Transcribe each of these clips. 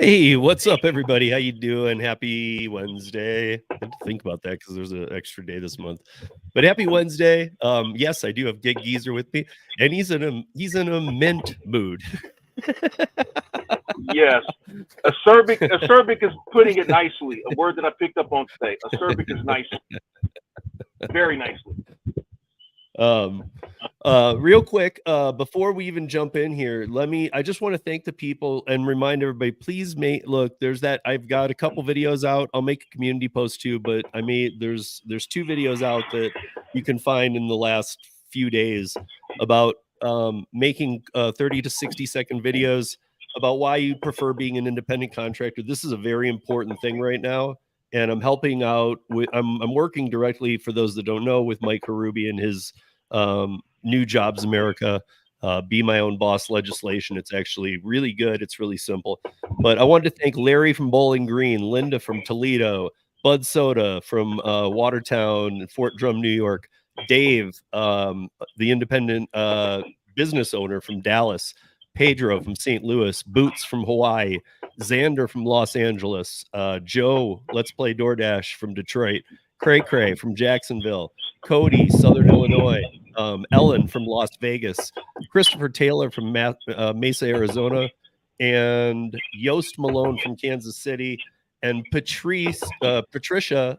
Hey, what's up, everybody? How you doing? Happy Wednesday. I had to think about that because there's an extra day this month. But happy Wednesday. Yes, I do have Gig Geezer with me, and he's in a mint mood. Yes. Acerbic is putting it nicely. A word that I picked up on today. Acerbic is nice, very nicely. Um, real quick, before we even jump in here, I just want to thank the people and remind everybody, please look, I've got a couple videos out. I'll make a community post too, but there's two videos out that you can find in the last few days about making 30 to 60-second videos about why you prefer being an independent contractor. This is a very important thing right now. And I'm helping out with, I'm working directly, for those that don't know, with Mike Harubi and his New Jobs America, Be My Own Boss legislation. It's actually really good. It's really simple. But I wanted to thank Larry from Bowling Green, Linda from Toledo, Bud Soda from Watertown, Fort Drum, New York, Dave, the independent business owner from Dallas, Pedro from St. Louis, Boots from Hawaii, Xander from Los Angeles, Joe, Let's Play DoorDash from Detroit, Cray Cray from Jacksonville, Cody, Southern Illinois, Ellen from Las Vegas, Christopher Taylor from Mesa, Arizona, and Yost Malone from Kansas City, and Patricia.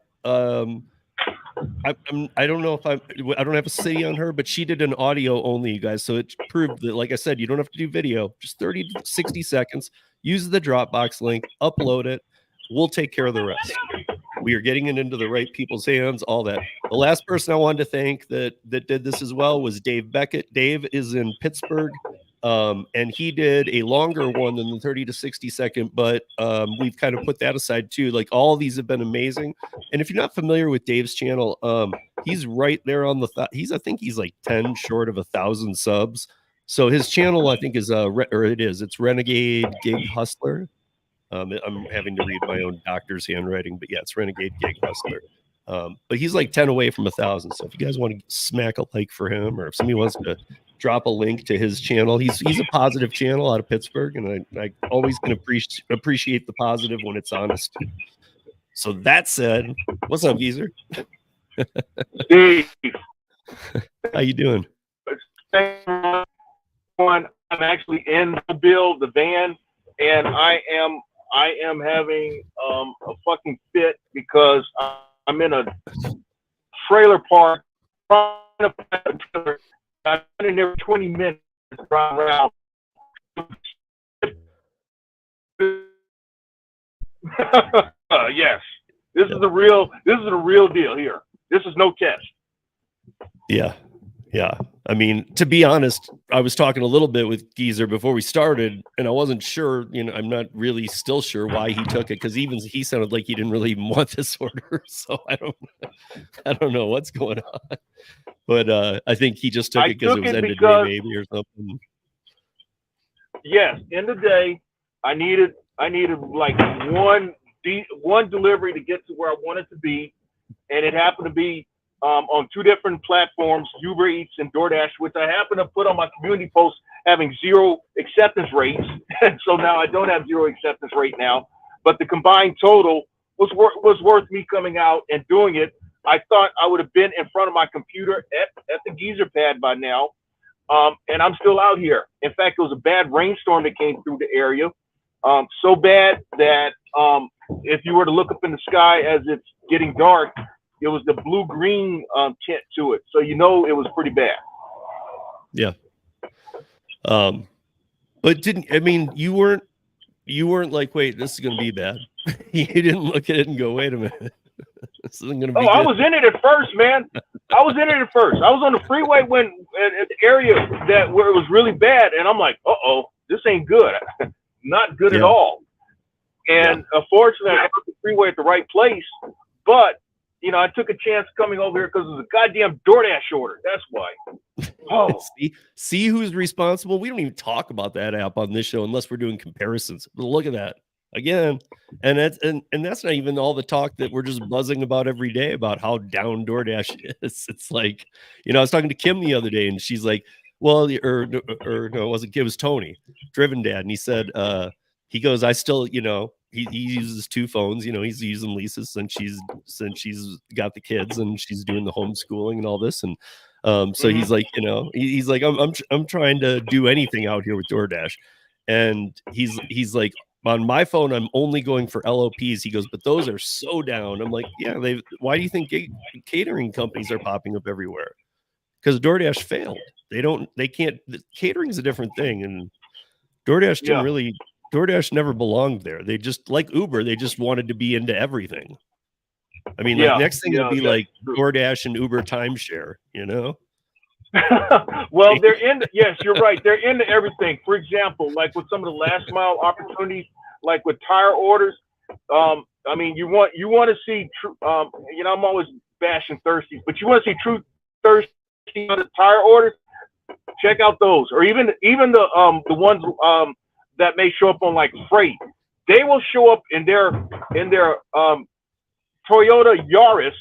I don't know if I don't have a city on her, but she did an audio only, you guys. So it proved that, like I said, you don't have to do video, just 30 to 60 seconds. Use the Dropbox link, upload it. We'll take care of the rest. We are getting it into the right people's hands, all that. The last person I wanted to thank that did this as well was Dave Beckett. Dave is in Pittsburgh, and he did a longer one than the 30 to 60-second, but we've kind of put that aside too. Like, all these have been amazing. And if you're not familiar with Dave's channel, he's right there on I think he's like 10 short of 1,000 subs. So his channel, I think, is it's Renegade Gig Hustler. I'm having to read my own doctor's handwriting, but yeah, it's Renegade Gig Hustler. But he's like 10 away from 1,000. So if you guys want to smack a like for him, or if somebody wants to drop a link to his channel, he's a positive channel out of Pittsburgh, and I always can appreciate the positive when it's honest. So that said, what's up, Geezer? Steve, how you doing? I'm actually in the van, and I am having a fucking fit because I'm in a trailer park. I've been in there 20 minutes around. Yes, this is a real deal here. This is no test. Yeah. I mean, to be honest, I was talking a little bit with Geezer before we started, and I wasn't sure, I'm not really still sure why he took it, because even he sounded like he didn't really even want this order. So I don't know what's going on. But I think he just took it because it was end of day maybe or something. Yes, end of day, I needed like one delivery to get to where I wanted to be, and it happened to be on two different platforms, Uber Eats and DoorDash, which I happen to put on my community post having 0 acceptance rates. And so now I don't have 0 acceptance rate now, but the combined total was worth me coming out and doing it. I thought I would have been in front of my computer at the Geezer pad by now. And I'm still out here. In fact, it was a bad rainstorm that came through the area. So bad that if you were to look up in the sky as it's getting dark, it was the blue-green tint to it. So it was pretty bad. Yeah. But you weren't like, wait, this is going to be bad. You didn't look at it and go, wait a minute. This isn't going to be good. I was in it at first, man. I was on the freeway at the area where it was really bad. And I'm like, this ain't good. Not good at all. And unfortunately, I got the freeway at the right place. But I took a chance coming over here because it was a goddamn DoorDash order. That's why. Oh, see who's responsible? We don't even talk about that app on this show unless we're doing comparisons. But look at that again, and that's not even all the talk that we're just buzzing about every day about how down DoorDash is. It's like, I was talking to Kim the other day, and she's like, well, or no, it wasn't Kim, it was Tony, Driven Dad, and he said, he goes, I still, you know, he uses 2 phones, you know, he's using Lisa's since she's got the kids and she's doing the homeschooling and all this. And so he's like, you know, he's like, I'm trying to do anything out here with DoorDash. And he's like, on my phone, I'm only going for LOPs. He goes, but those are so down. I'm like, yeah, why do you think catering companies are popping up everywhere? Because DoorDash failed. They can't, catering is a different thing. And DoorDash never belonged there. They just, like Uber, they just wanted to be into everything. I mean, like next thing would be like DoorDash and Uber timeshare, you know? Well, yes, you're right. They're into everything. For example, like with some of the last mile opportunities, like with tire orders, I mean, you want to see true, you know, I'm always bashing thirsties, but you want to see true thirsty on the tire orders, check out those. Or even the ones that may show up on like freight. They will show up in their Toyota Yaris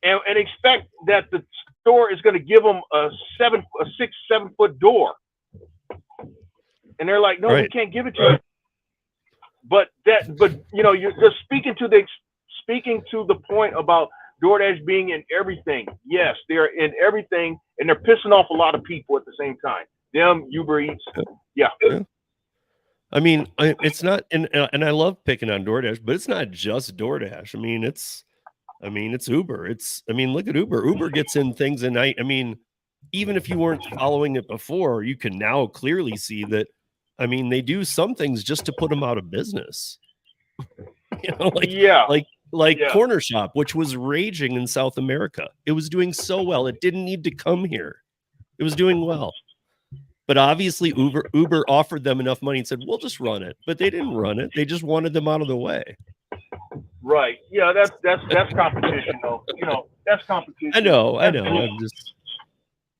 and expect that the store is going to give them a 6-7 foot door, and they're like, no, we can't give it to you. But you know, you're just speaking to the point about DoorDash being in everything. Yes, they're in everything, and they're pissing off a lot of people at the same time. Them, Uber Eats, yeah. I mean, it's not, and I love picking on DoorDash, but it's not just DoorDash. I mean, it's Uber. Look at Uber. Uber gets in things, and I mean, even if you weren't following it before, you can now clearly see that. I mean, they do some things just to put them out of business. You know, like Corner Shop, which was raging in South America. It was doing so well. It didn't need to come here. It was doing well. But obviously Uber offered them enough money and said, we'll just run it. But they didn't run it. They just wanted them out of the way. Right. Yeah, that's competition though. You know, that's competition. I know. I'm just,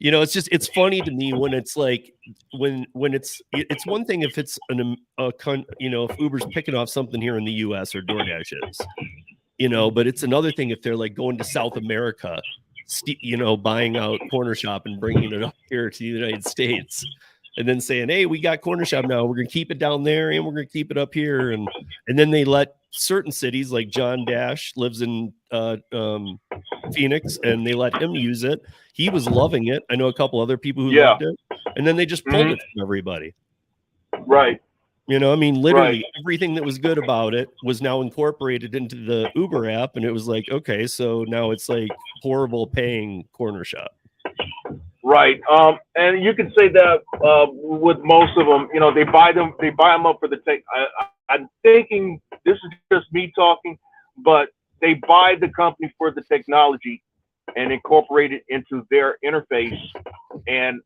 you know, it's funny to me when it's like when it's one thing if it's you know, if Uber's picking off something here in the US or DoorDash is, you know, but it's another thing if they're like going to South America, you know, buying out Corner Shop and bringing it up here to the United States and then saying, hey, we got Corner Shop now. We're going to keep it down there and we're going to keep it up here. And then they let certain cities like John Dash lives in Phoenix and they let him use it. He was loving it. I know a couple other people who loved it. And then they just pulled it from everybody. Right. You know, I mean, literally everything that was good about it was now incorporated into the Uber app. And it was like, okay, so now it's like horrible paying Corner Shop. Right. And you can say that with most of them, you know, they buy them up for the tech. I'm thinking this is just me talking, but they buy the company for the technology and incorporate it into their interface. And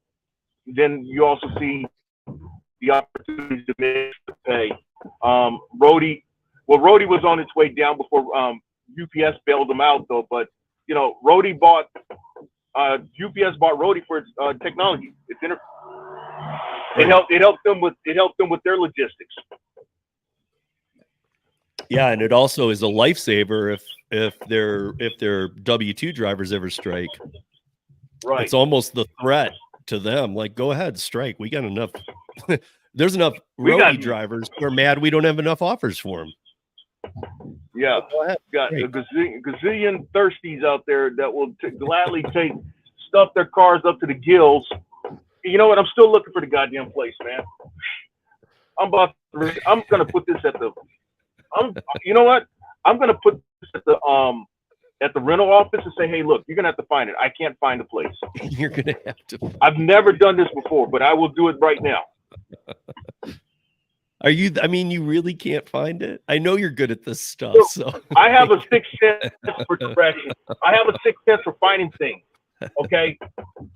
then you also see the opportunities to pay. Rody was on its way down before UPS bailed them out though. But you know, UPS bought Rody for its technology. It helped them with their logistics. Yeah, and it also is a lifesaver if their W-2 drivers ever strike. Right. It's almost the threat to them. Like, go ahead, strike. We got enough. There's enough roadie drivers who are mad we don't have enough offers for them. Yeah, got a gazillion thirsties out there that will gladly stuff their cars up to the gills. You know what? I'm still looking for the goddamn place, man. I'm gonna put this you know what? I'm gonna put this at the rental office and say, hey, look, you're gonna have to find it. I can't find the place. You're gonna have to. I've never done this before, but I will do it right now. I mean, you really can't find it? I know you're good at this stuff. So I have a sixth sense for direction. I have a sixth sense for finding things. Okay.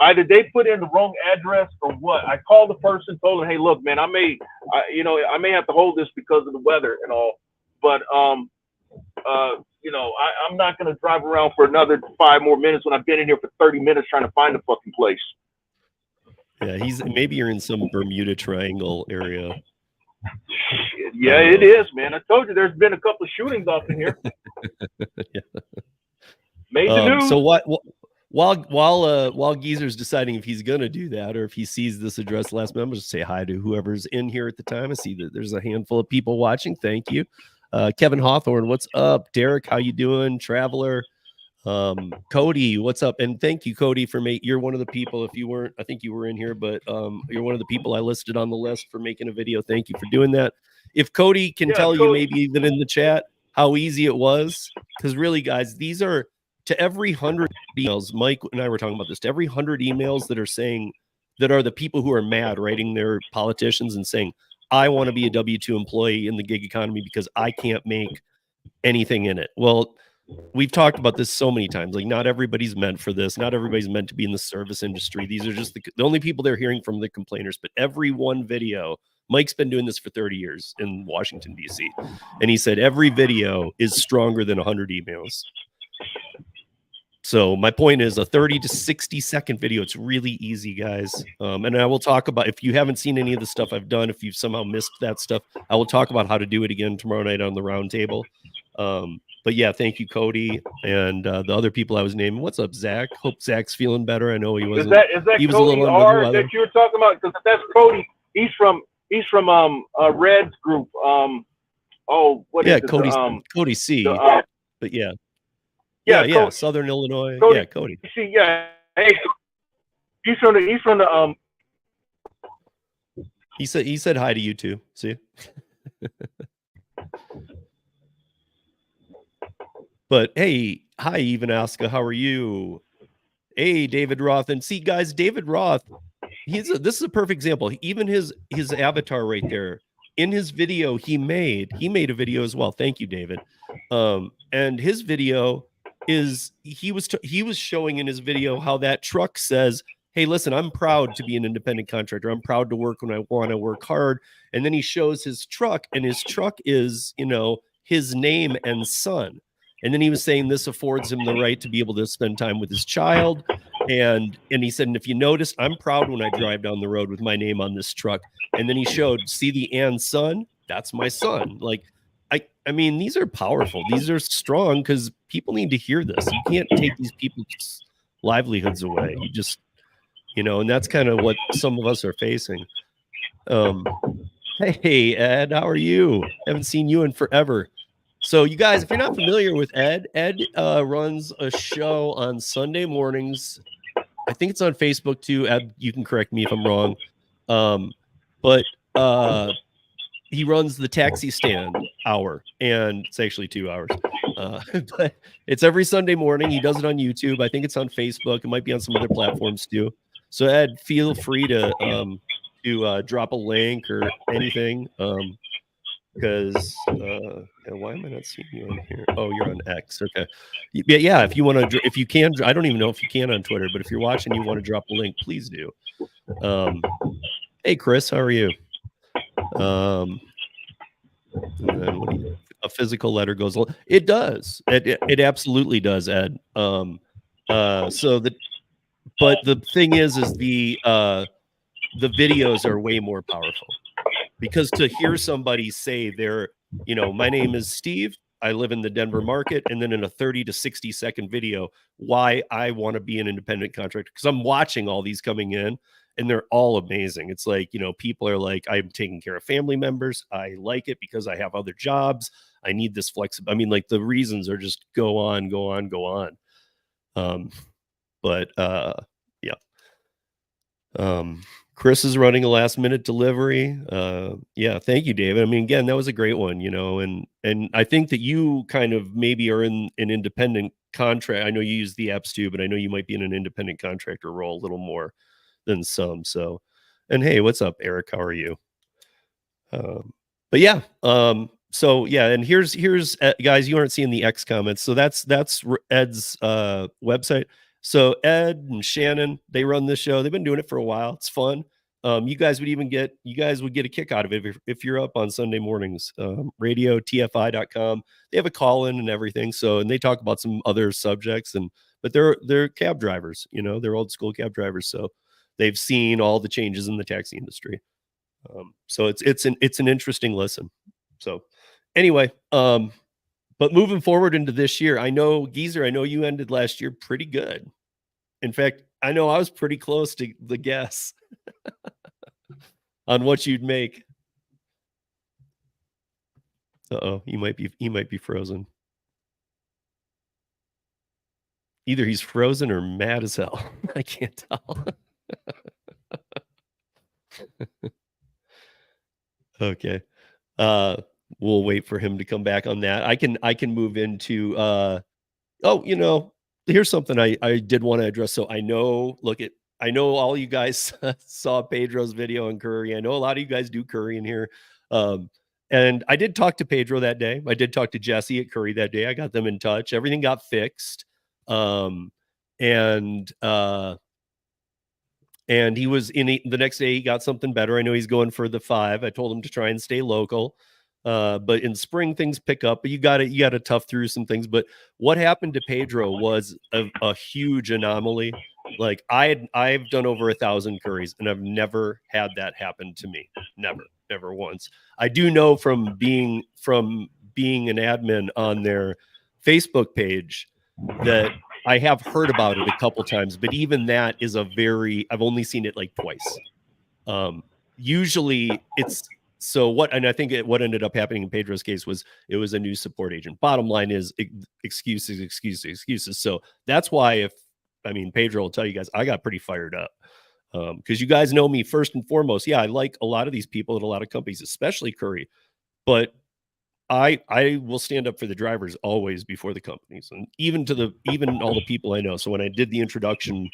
Either they put in the wrong address or what. I called the person, told them, hey, look, man, I may have to hold this because of the weather and all. But you know, I'm not gonna drive around for another 5 more minutes when I've been in here for 30 minutes trying to find the fucking place. Yeah, maybe you're in some Bermuda Triangle area. Shit, yeah, it is, man. I told you there's been a couple of shootings off in here. Yeah. Made the news. So while Geezer's deciding if he's gonna do that or if he sees this address last minute, I'm just say hi to whoever's in here at the time. I see that there's a handful of people watching. Thank you. Kevin Hawthorne, what's up? Derek, how you doing? Traveler, Cody, what's up? And thank you, Cody, for you're one of the people. If you weren't, I think you were in here, but you're one of the people I listed on the list for making a video. Thank you for doing that. If Cody can tell you, maybe even in the chat, how easy it was, because really, guys, these are to every 100 emails. Mike and I were talking about this. To every 100 emails that are saying that are the people who are mad writing their politicians and saying, I want to be a W-2 employee in the gig economy because I can't make anything in it. Well, we've talked about this so many times. Like, not everybody's meant for this. Not everybody's meant to be in the service industry. These are just the only people they're hearing from, the complainers. But every one video, Mike's been doing this for 30 years in Washington, D.C. And he said every video is stronger than 100 emails. So my point is, a 30 to 60 second video. It's really easy, guys. And I will talk about, if you haven't seen any of the stuff I've done, if you've somehow missed that stuff, I will talk about how to do it again tomorrow night on the roundtable. But yeah, thank you, Cody, and the other people I was naming. What's up, Zach? Hope Zach's feeling better. I know he wasn't. Is that he was Cody a little under the weather. that you were talking about? Because that's Cody. He's from Red's group. What is it? Cody C. But yeah. Southern Illinois. Cody, Cody. See, hey, he's from the He said hi to you too. See. But hey, hi, even Aska, how are you? Hey, David Roth. And see, guys, David Roth, this is a perfect example. Even his avatar right there in his video he made a video as well. Thank you, David. And his video is he was showing in his video how that truck says, hey, listen, I'm proud to be an independent contractor. I'm proud to work when I want to work hard. And then he shows his truck, and his truck is, his name and son. And then he was saying this affords him the right to be able to spend time with his child. And he said, and if you notice, I'm proud when I drive down the road with my name on this truck. And then he showed, see the and son? That's my son. Like, I mean, these are powerful. These are strong because people need to hear this. You can't take these people's livelihoods away. You just, and that's kind of what some of us are facing. Hey, Ed, how are you? Haven't seen you in forever. So you guys, if you're not familiar with Ed runs a show on Sunday mornings. I think it's on Facebook too. Ed, you can correct me if I'm wrong. But he runs the taxi stand hour, and it's actually 2 hours. But it's every Sunday morning. He does it on YouTube. I think it's on Facebook. It might be on some other platforms too. So Ed, feel free to drop a link or anything. Because why am I not seeing you on here? Oh, you're on X. Okay. Yeah. If you want to, if you can, I don't even know if you can on Twitter, but if you're watching, you want to drop a link, please do. Hey, Chris, how are you? And then a physical letter goes. It does. It absolutely does, Ed. But the thing is the videos are way more powerful. Because to hear somebody say my name is Steve, I live in the Denver market, and then in a 30 to 60 second video, why I want to be an independent contractor. Because I'm watching all these coming in, and they're all amazing. It's like, people are like, I'm taking care of family members. I like it because I have other jobs. I need this flexibility. I mean, like, the reasons are just go on. Chris is running a last minute delivery. Thank you, David. I mean, again, that was a great one, and I think that you kind of maybe are in an independent contract. I know you use the apps too, but I know you might be in an independent contractor role a little more than some. So, and hey, what's up, Eric? How are you? And here's guys, you aren't seeing the X comments. So that's Ed's website. So Ed and Shannon, they run this show. They've been doing it for a while. It's fun. You guys would get a kick out of it if you're up on Sunday mornings. Radio TFI.com. They have a call in and everything. So, and they talk about some other subjects, but they're cab drivers, they're old school cab drivers. So they've seen all the changes in the taxi industry. So it's an interesting listen. So anyway, but moving forward into this year, I know, Geezer, you ended last year pretty good. In fact, I know I was pretty close to the guess on what you'd make. Uh-oh, he might be frozen. Either he's frozen or mad as hell. I can't tell. Okay. We'll wait for him to come back on that. I can move into here's something I did want to address. So I know all you guys saw Pedro's video on curry. I know a lot of you guys do curry in here. And I did talk to Pedro that day. I did talk to Jesse at Curry that day. I got them in touch. Everything got fixed. And he was the next day, he got something better. I know he's going for the 5. I told him to try and stay local. But in spring things pick up, but you got to tough through some things. But what happened to Pedro was a huge anomaly. Like I've done over 1,000 curries and I've never had that happen to me. Never once. I do know from being an admin on their Facebook page that I have heard about it a couple times, but even that is I've only seen it like twice. Usually it's and I think what ended up happening in Pedro's case was it was a new support agent. Bottom line is excuses. So that's why Pedro will tell you guys, I got pretty fired up. Because you guys know me first and foremost. Yeah, I like a lot of these people at a lot of companies, especially Curry, but I will stand up for the drivers always before the companies, and even all the people I know. So when I did the introduction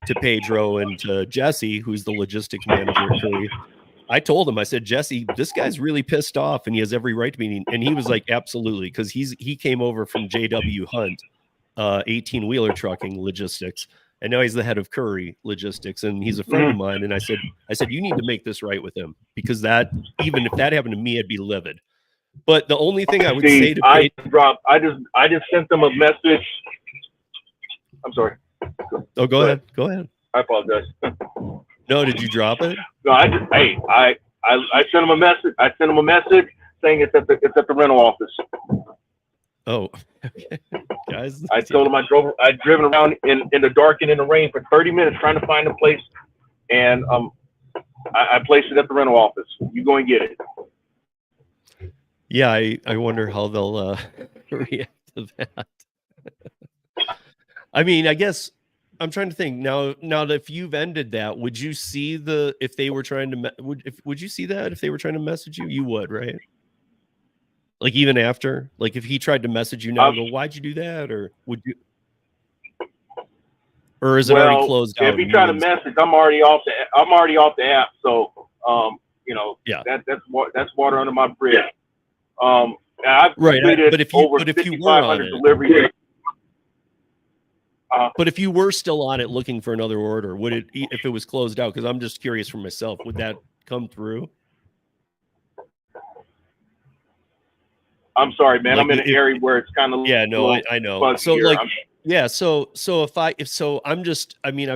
to Pedro and to Jesse, who's the logistics manager at Curry, I told him, I said, Jesse, this guy's really pissed off and he has every right to be. And he was like, absolutely. Because he came over from JW Hunt, 18-wheeler trucking logistics. And now he's the head of Curry Logistics, and he's a friend of mine. And I said, you need to make this right with him, because that, even if that happened to me, I'd be livid. But the only thing I would say to I just sent them a message. I'm sorry. Oh, go ahead. Go ahead. I apologize. No, did you drop it? No, I sent them a message. I sent them a message saying it's at the rental office. Oh, okay. Guys. I told them I'd driven around in the dark and in the rain for 30 minutes trying to find a place, and I placed it at the rental office. You go and get it. Yeah, I wonder how they'll react to that. I mean, I guess I'm trying to think now that if you've ended that, would you see if they were trying to would you see that if they were trying to message you? You would, right? Like even after, like if he tried to message you now, go, why'd you do that? Or would you? Or is it already closed out? If he tried to message, I'm already off the app. So yeah, that's water under my bridge. I've completed but if you were on it, deliveries. But if you were still on it looking for another order, would it, if it was closed out? Because I'm just curious for myself, would that come through? I'm sorry, man. Like I'm in an area where it's kind of I know. So here. I've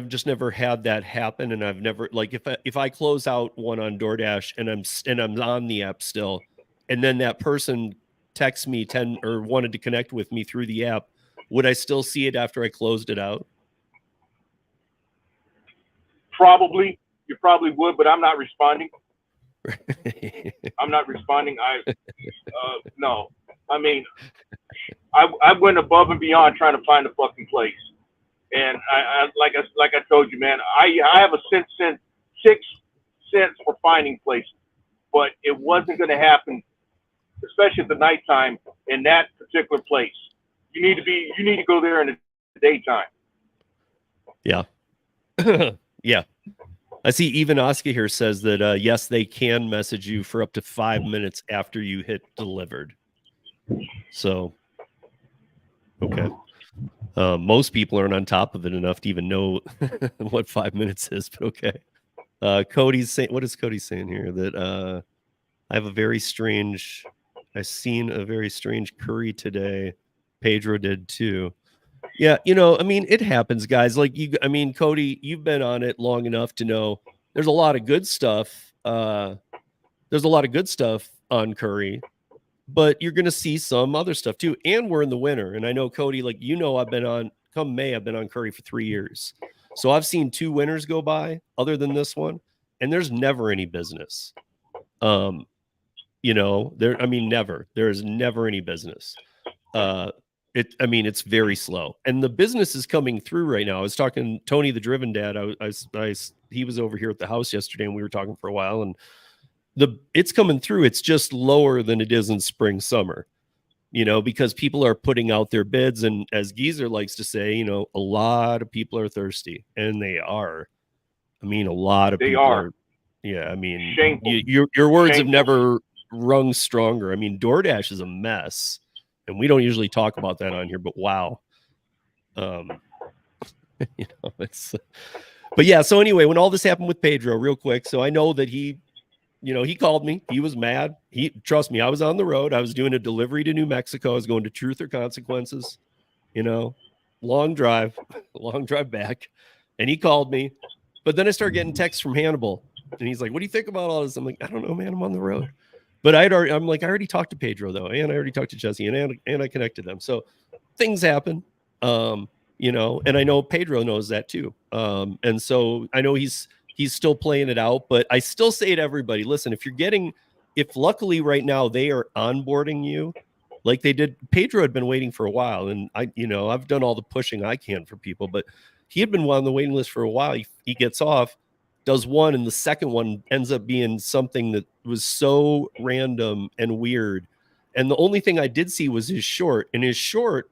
just never had that happen, and I've never, like, if I close out one on DoorDash and I'm on the app still, and then that person texts me or wanted to connect with me through the app, would I still see it after I closed it out? Probably. You probably would, but I'm not responding. I'm not responding. No. I mean, I went above and beyond trying to find a fucking place, and I like I told you, man. I have a sixth sense for finding places, but it wasn't going to happen, especially at the nighttime in that particular place. You need to go there in the daytime. Yeah. Yeah. I see even Oscar here says that, yes, they can message you for up to 5 minutes after you hit delivered. So, okay. Most people aren't on top of it enough to even know what 5 minutes is, but okay. Cody's saying, what is Cody saying here? That I've seen a very strange curry today. Pedro did too. Yeah, I mean, it happens, guys. Like Cody, you've been on it long enough to know there's a lot of good stuff. There's a lot of good stuff on Curry, but you're going to see some other stuff too. And we're in the winter. And I know, Cody, like, I've been on Curry for 3 years. So I've seen 2 winters go by other than this one, and there's never any business. You know, I mean, never. There's never any business. It's very slow, and the business is coming through right now. I was talking Tony, the Driven Dad. He was over here at the house yesterday, and we were talking for a while, and it's coming through. It's just lower than it is in spring, summer, you know, because people are putting out their bids, and as Geezer likes to say, you know, a lot of people are thirsty, and they are. I mean, a lot of people are. Yeah, I mean, your words have never rung stronger. I mean, DoorDash is a mess, and we don't usually talk about that on here, but wow. You know, but yeah, so anyway, when all this happened with Pedro, real quick, so I know that he called me. He was mad. Trust me, I was on the road. I was doing a delivery to New Mexico. I was going to Truth or Consequences, you know, long drive back. And he called me. But then I started getting texts from Hannibal. And he's like, what do you think about all this? I'm like, I don't know, man. I'm on the road. But I already talked to Pedro, though. And I already talked to Jesse. And I connected them. So things happen. You know, and I know Pedro knows that too. And so I know he's still playing it out, but I still say to everybody, listen, if luckily right now they are onboarding you like they did, Pedro had been waiting for a while, and I've done all the pushing I can for people, but he had been on the waiting list for a while. He gets off, does one, and the second one ends up being something that was so random and weird. And the only thing I did see was his short, and his short,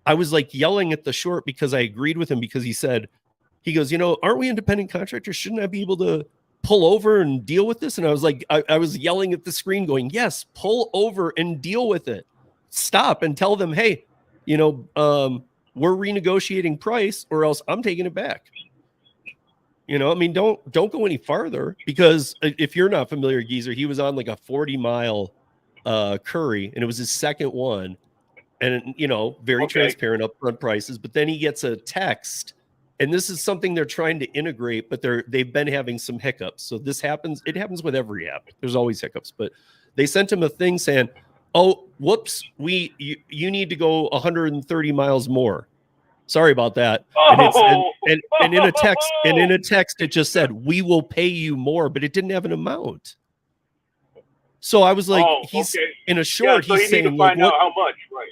I was like yelling at the short because I agreed with him, because he goes, you know, aren't we independent contractors? Shouldn't I be able to pull over and deal with this? And I was like, I was yelling at the screen going, yes, pull over and deal with it. Stop and tell them, hey, you know, we're renegotiating price or else I'm taking it back. You know, I mean, don't go any farther, because if you're not familiar, Geezer, he was on like a 40-mile Curry, and it was his second one. And, you know, very transparent upfront prices. But then he gets a text, and this is something they're trying to integrate, but they've been having some hiccups. So this happens. It happens with every app. There's always hiccups. But they sent him a thing saying, oh, whoops, you need to go 130 miles more. Sorry about that. And in a text, it just said, we will pay you more, but it didn't have an amount. So I was like, he's in a short, so he's saying, to find out how much, right?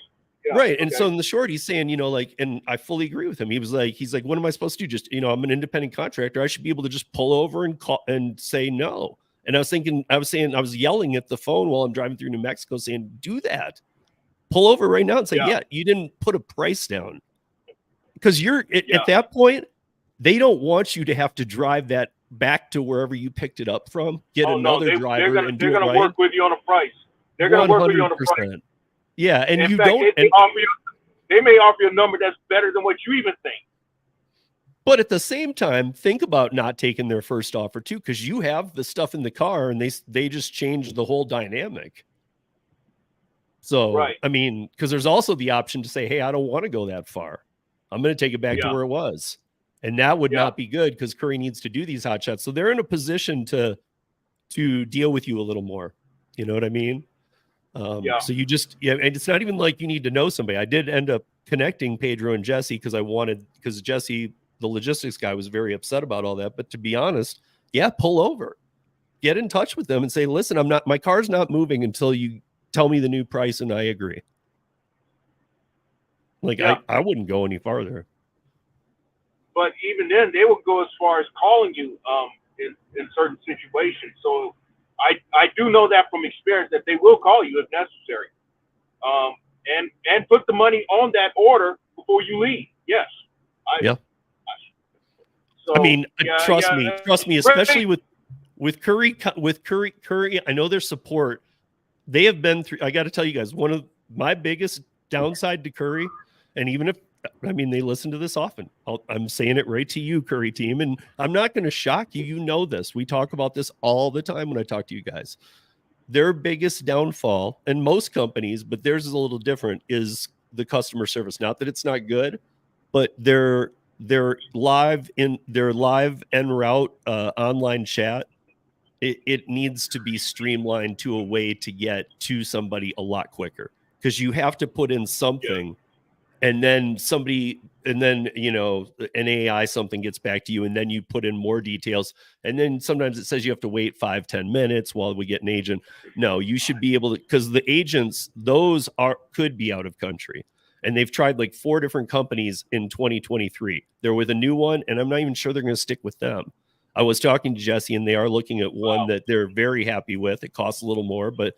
Yeah, right. And so in the short, he's saying, you know, like, and I fully agree with him. He's like, what am I supposed to do? Just, you know, I'm an independent contractor. I should be able to just pull over and call and say no. And I was yelling at the phone while I'm driving through New Mexico saying, do that. Pull over right now and say, yeah, you didn't put a price down. Because at that point, they don't want you to have to drive that back to wherever you picked it up from, another driver. They're going to work with you on a price. They're going to work with you on a price. Yeah, and in fact, they may offer you a number that's better than what you even think. But at the same time, think about not taking their first offer too, because you have the stuff in the car, and they just changed the whole dynamic. So, right. I mean, because there's also the option to say, hey, I don't want to go that far. I'm going to take it back to where it was. And that would not be good, because Curry needs to do these hot shots. So they're in a position to deal with you a little more. You know what I mean? So you just, and it's not even like you need to know somebody. I did end up connecting Pedro and Jesse because Jesse, the logistics guy, was very upset about all that. But to be honest, pull over, get in touch with them and say, listen, my car's not moving until you tell me the new price and I agree. Like, I wouldn't go any farther. But even then, they would go as far as calling you in certain situations. So I do know that from experience that they will call you if necessary, and put the money on that order before you leave. Yes. So, I mean, trust me, especially with Curry. I know their support. They have been through. I got to tell you guys, one of my biggest downside to Curry, and even if they listen to this often, I'm saying it right to you, Curry team, and I'm not going to shock you. You know this. We talk about this all the time when I talk to you guys. Their biggest downfall, and most companies, but theirs is a little different, is the customer service. Not that it's not good, but their live en route online chat, it needs to be streamlined to a way to get to somebody a lot quicker, because you have to put in something. And then somebody and then, you know, an AI something gets back to you, and then you put in more details, and then sometimes it says you have to wait 5-10 minutes while we get an agent. No, you should be able to, because the agents, those could be out of country, and they've tried like 4 different companies in 2023. They're with a new one, and I'm not even sure they're going to stick with them. I was talking to Jesse, and they are looking at one that they're very happy with. It costs a little more, but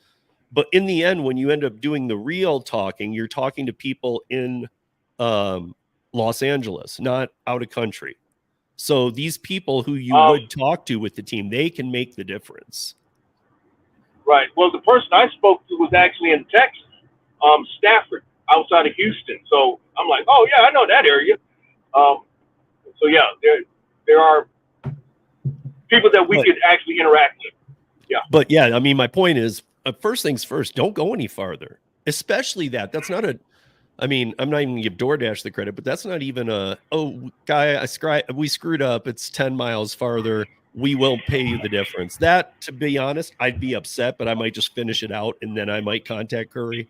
in the end, when you end up doing the real talking, you're talking to people in Los Angeles, not out of country. So these people who you would talk to with the team, they can make the difference. Right. Well, the person I spoke to was actually in Texas, Stafford, outside of Houston. So I'm like, oh yeah, I know that area. So yeah, there are people that we could actually interact with. Yeah. But yeah, I mean, my point is, first things first, don't go any farther, especially that's not a, I mean, I'm not even gonna give DoorDash the credit, but that's not even a, oh, guy, we screwed up. It's 10 miles farther. We will pay you the difference. That, to be honest, I'd be upset, but I might just finish it out, and then I might contact Curry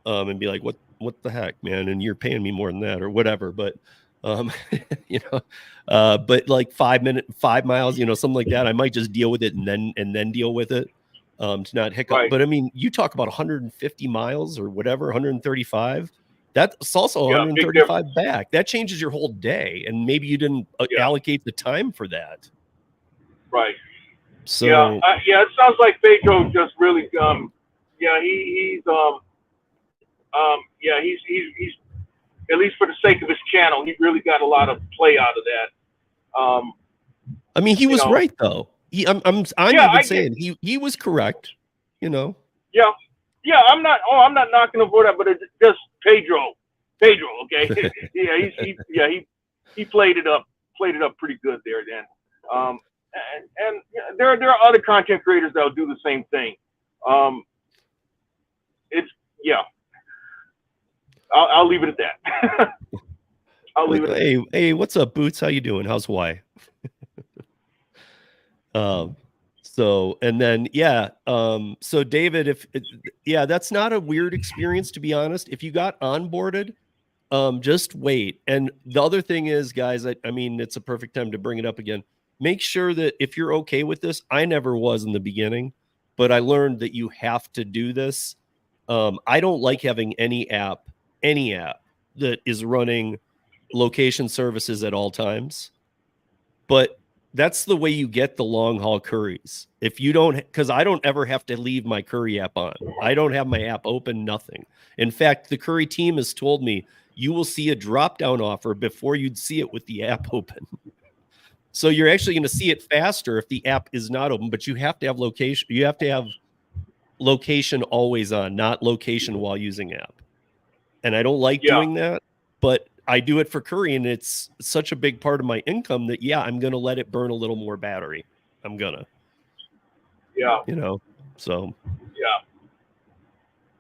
and be like, what the heck, man? And you're paying me more than that or whatever. But you know, but like 5 miles, you know, something like that, I might just deal with it and then deal with it to not hiccup. Right. But I mean, you talk about 150 miles or whatever, 135. That's also 135 back. That changes your whole day, and maybe you didn't allocate the time for that. Right. So yeah, it sounds like Pedro just really he's at least for the sake of his channel, he really got a lot of play out of that. I mean, he was right though. I'm even saying he was correct. You know. Yeah. I'm not knocking him for that, but it's just Pedro. Okay. He played it up pretty good there then. And there are other content creators that'll do the same thing. I'll leave it at that. I'll leave it. Hey, what's up, Boots? How you doing? How's Hawaii? So, and then, so David, that's not a weird experience, to be honest. If you got onboarded, just wait. And the other thing is, guys, I mean, it's a perfect time to bring it up again. Make sure that if you're okay with this, I never was in the beginning, but I learned that you have to do this. I don't like having any app that is running location services at all times, but that's the way you get the long haul curries. If you don't, because I don't ever have to leave my curry app on. I don't have my app open, nothing. In fact, the curry team has told me you will see a drop down offer before you'd see it with the app open. So you're actually going to see it faster if the app is not open, but you have to have location. You have to have location always on, not location while using app. And I don't like doing that, but I do it for curry, and it's such a big part of my income that, I'm going to let it burn a little more battery. I'm gonna. You know, so.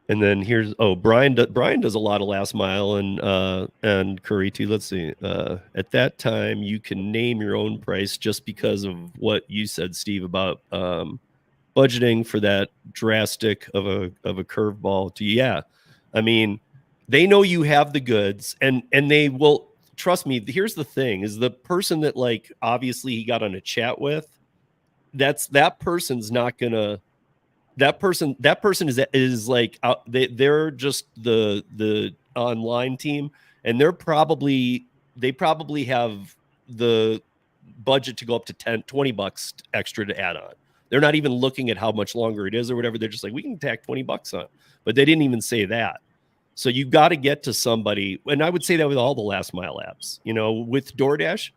And then here's, Brian does a lot of last mile and curry too. Let's see. At that time, you can name your own price just because of what you said, Steve, about budgeting for that drastic of a curveball to, I mean, they know you have the goods, and they will trust me. Here's the thing: is the person that, like, obviously he got on a chat with, that person's not gonna. That person is like they're just the online team, and they probably have the budget to go up to $20 extra to add on. They're not even looking at how much longer it is or whatever. They're just like, we can tack $20 on, but they didn't even say that. So you got to get to somebody. And I would say that with all the last mile apps, you know, with DoorDash,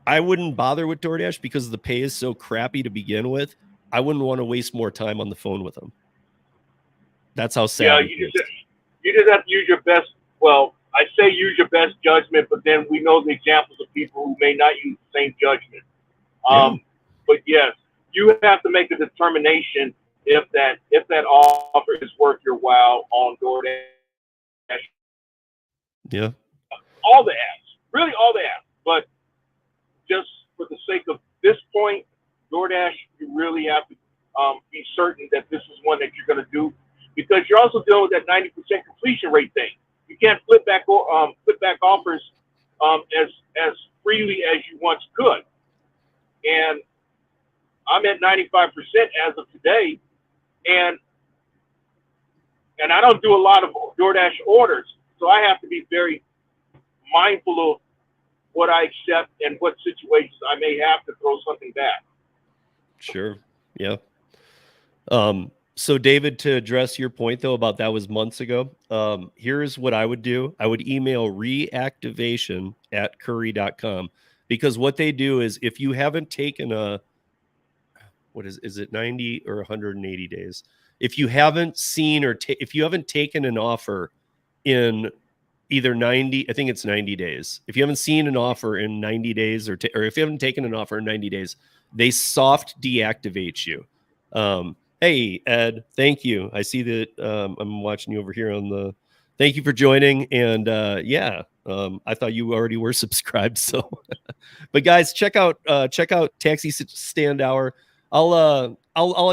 I wouldn't bother with DoorDash because the pay is so crappy to begin with. I wouldn't want to waste more time on the phone with them. That's how sad. You just have to use your best. Well, I say use your best judgment, but then we know the examples of people who may not use the same judgment. But yes, you have to make a determination if that offer is worth your while on DoorDash. Yeah. All the apps, really all the apps, but just for the sake of this point, DoorDash, you really have to be certain that this is one that you're going to do, because you're also dealing with that 90% completion rate thing. You can't flip back offers at 95% as of today, and I don't do a lot of DoorDash orders, so I have to be very mindful of what I accept and what situations I may have to throw something back. Sure. Yeah. So David, to address your point though about that was months ago, here's what I would do. I would email reactivation@curry.com, because what they do is if you haven't taken a, what is it 90 or 180 days? If you haven't seen or if you haven't taken an offer in either 90, I think it's 90 days. If you haven't seen an offer in 90 days or if you haven't taken an offer in 90 days, they soft deactivate you. Hey, Ed, thank you. I see that I'm watching you over here on the, thank you for joining. And yeah, I thought you already were subscribed. So, but guys, check out Taxi Stand Hour. I'll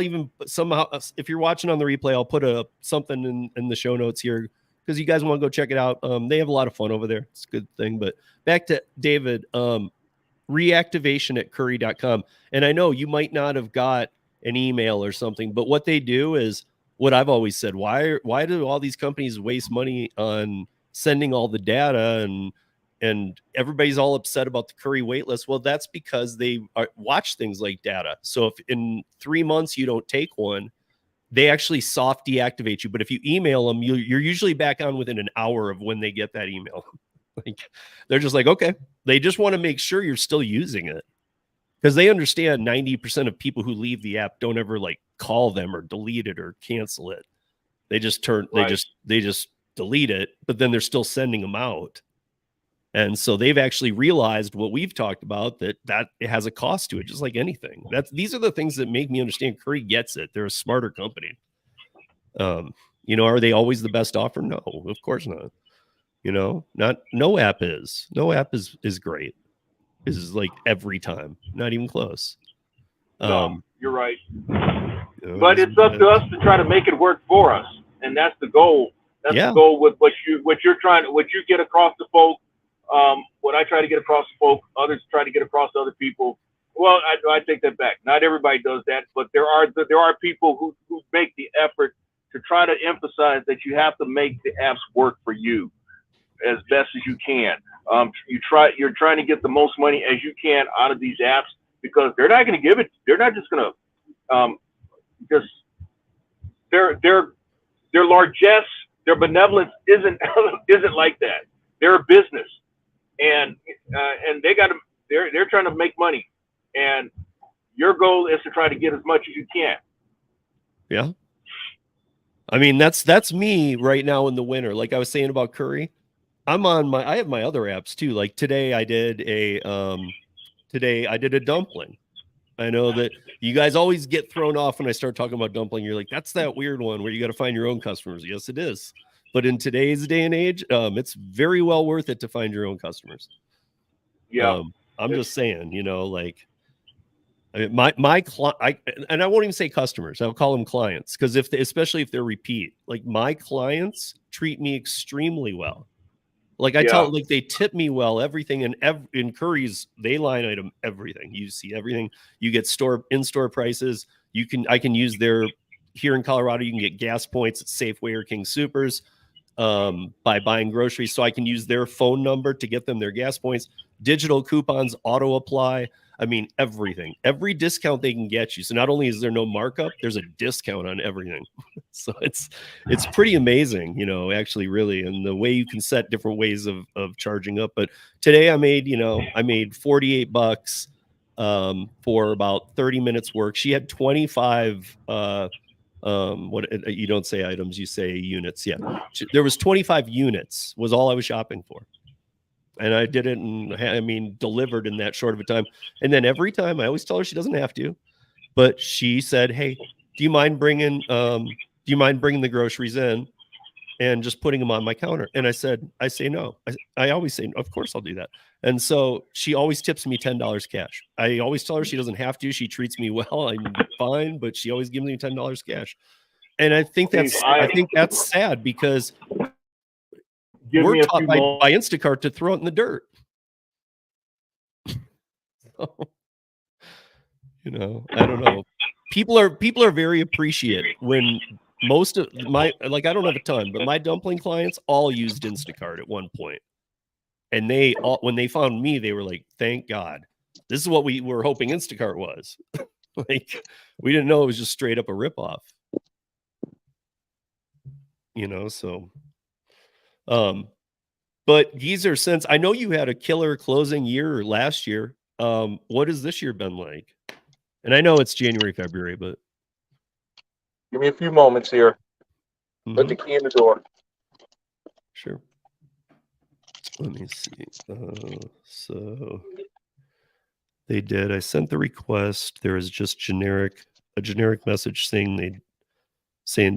even somehow, if you're watching on the replay, I'll put something in the show notes here, because you guys want to go check it out. They have a lot of fun over there. It's a good thing. But back to David, reactivation@curry.com. And I know you might not have got an email or something, but what they do is what I've always said. Why do all these companies waste money on sending all the data and everybody's all upset about the Curry wait list? Well, that's because they watch things like data. So if in 3 months you don't take one, they actually soft deactivate you. But if you email them, you're usually back on within an hour of when they get that email. Like, they're just like, okay, they just want to make sure you're still using it, because they understand 90% of people who leave the app don't ever like call them or delete it or cancel it. They just they just delete it, but then they're still sending them out. And so they've actually realized what we've talked about, that it has a cost to it, just like anything. These are the things that make me understand Curry gets it. They're a smarter company. Are they always the best offer? No, of course not. No app is great. This is like every time, not even close. No, you're right. But it's up to us to try to make it work for us, and that's the goal. That's the goal with what you get across to folk. What I try to get across to folk, others try to get across to other people. Well, I take that back. Not everybody does that, but there are people who make the effort to try to emphasize that you have to make the apps work for you as best as you can. You're trying to get the most money as you can out of these apps, because they're not going to give it. They're not just going to just their largesse, their benevolence isn't like that. They're a business, and they're trying to make money, and your goal is to try to get as much as you can. Yeah. I mean, that's me right now in the winter. Like I was saying about Curry, I have my other apps too. Like today I did a dumpling. I know that you guys always get thrown off when I start talking about dumpling. You're like, that's that weird one where you got to find your own customers. Yes, it is. But in today's day and age, it's very well worth it to find your own customers. Yeah. I'm just saying, like, I mean, and I won't even say customers. I'll call them clients, because especially if they're repeat, like my clients treat me extremely well. Like I tell, like they tip me well, everything. And in Curry's, they line item everything. You see everything. You get in-store prices. I can use here in Colorado, you can get gas points at Safeway or King Soopers by buying groceries. So I can use their phone number to get them their gas points, digital coupons, auto apply. I mean, everything, every discount they can get you. So not only is there no markup, there's a discount on everything. So it's pretty amazing, actually, really. And the way you can set different ways of charging up. But today I made $48 for about 30 minutes work. She had 25, what you don't say items, you say units. Yeah. There was 25 units was all I was shopping for. And I did it, and delivered in that short of a time. And then every time, I always tell her she doesn't have to, but she said, "Hey, do you mind bringing the groceries in and just putting them on my counter?" And I say no. I always say, of course I'll do that. And so she always tips me $10 cash. I always tell her she doesn't have to. She treats me well. I'm fine, but she always gives me $10 cash. And I think that's sad, because we're taught by Instacart to throw it in the dirt. You know, I don't know. People are very appreciative when most of my, like, I don't have a ton, but my dumpling clients all used Instacart at one point. And they all, when they found me, they were like, thank God. This is what we were hoping Instacart was. Like, we didn't know it was just straight up a ripoff. You know, so but Geezer, since I know you had a killer closing year last year, what has this year been like? And I know it's January, February, but Give me a few moments here. Put the key in the door. Sure. Let me see. So they did. I sent the request. There is just a generic message saying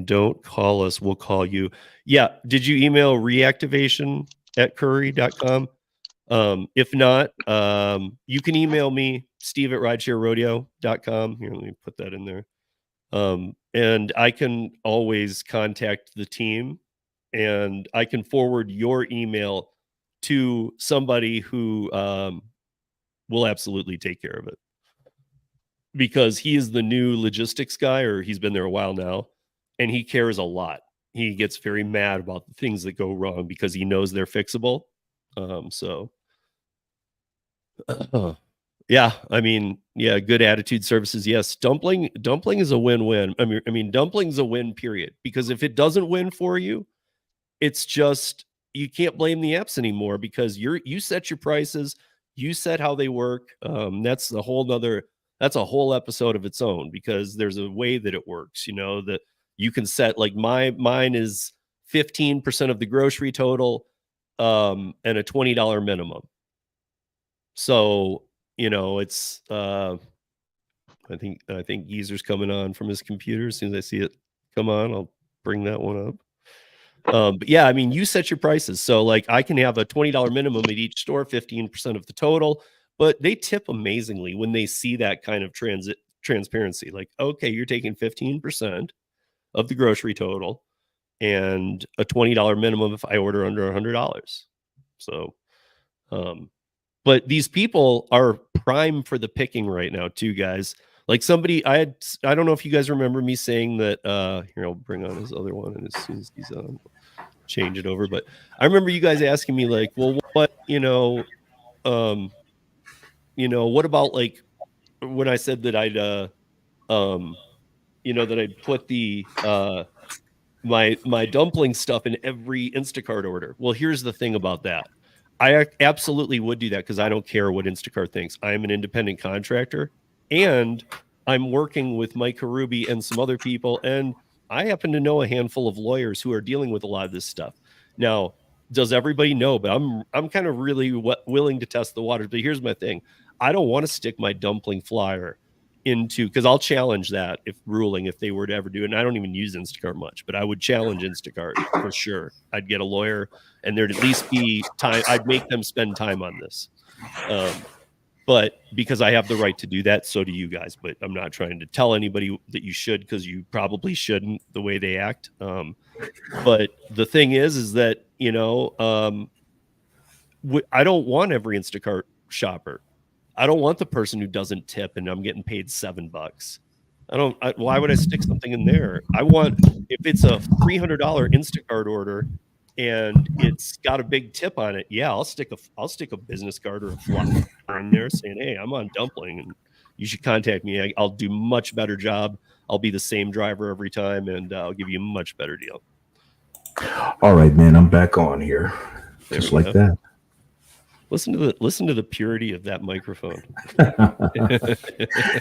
don't call us, we'll call you. Yeah. Did you email reactivation@curry.com? If not, you can email me, steve@ridesharerodeo.com. Here, let me put that in there. And I can always contact the team, and I can forward your email to somebody who will absolutely take care of it, because he is the new logistics guy, or he's been there a while now, and he cares a lot. He gets very mad about the things that go wrong because he knows they're fixable. Yeah, I mean, yeah, good attitude services. Yes, dumpling is a win-win. I mean, dumpling's a win, period. Because if it doesn't win for you, it's just, you can't blame the apps anymore, because you set your prices, you set how they work. That's a whole episode of its own, because there's a way that it works. You know, that you can set, like, mine is 15% of the grocery total, and a $20 minimum. So, you know, it's I think Geezer's coming on from his computer. As soon as I see it come on, I'll bring that one up. But yeah, I mean, you set your prices. So, like, I can have a $20 minimum at each store, 15% of the total, but they tip amazingly when they see that kind of transparency. Like, okay, you're taking 15% of the grocery total and a $20 minimum if I order under $100. So, but these people are prime for the picking right now too, guys. Like, I don't know if you guys remember me saying that, here, I'll bring on his other one, and as soon as he's on, change it over. But I remember you guys asking me, like, well, what, what about, like, when I said that I'd put the my dumpling stuff in every Instacart order. Well, here's the thing about that. I absolutely would do that, because I don't care what Instacart thinks. I am an independent contractor, and I'm working with Mike Karubi and some other people, and I happen to know a handful of lawyers who are dealing with a lot of this stuff. Now, does everybody know? But I'm kind of really willing to test the waters. But here's my thing: I don't want to stick my dumpling flyer into, because I'll challenge that if they were to ever do it. And I don't even use Instacart much, but I would challenge Instacart for sure. I'd get a lawyer, and there'd at least be time. I'd make them spend time on this. But because I have the right to do that, so do you guys. But I'm not trying to tell anybody that you should, because you probably shouldn't, the way they act. But the thing is that, I don't want every Instacart shopper. I don't want the person who doesn't tip and I'm getting paid $7. Why would I stick something in there? I want, if it's a $300 Instacart order and it's got a big tip on it, yeah, I'll stick a business card or a flyer in there saying, hey, I'm on dumpling and you should contact me. I'll do much better job. I'll be the same driver every time, and I'll give you a much better deal. All right, man, I'm back on here. Just like that. Listen to the purity of that microphone.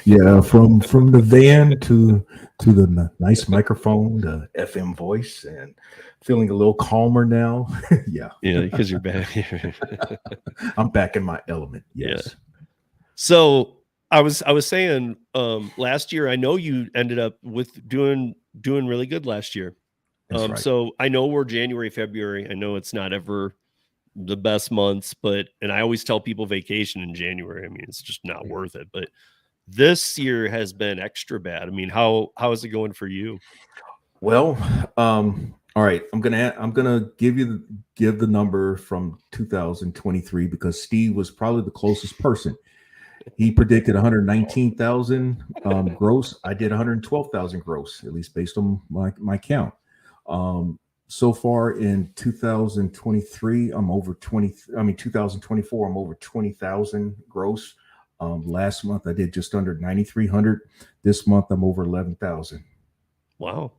Yeah, from the van to the nice microphone, the FM voice, and feeling a little calmer now. Yeah, because you're back. I'm back in my element. Yes. Yeah. So I was saying, last year, I know you ended up with doing really good last year. Right. So I know we're January, February. I know it's not ever the best months, and I always tell people vacation in January. I mean, it's just not worth it. But this year has been extra bad. I mean, how is it going for you? Well, all right. I'm gonna give the number from 2023, because Steve was probably the closest person. He predicted 119,000 gross. I did 112,000 gross, at least based on my count. So far in 2023, I'm over 20. I mean, 2024, I'm over 20,000 gross. Last month I did just under 9,300. This month I'm over 11,000. Wow.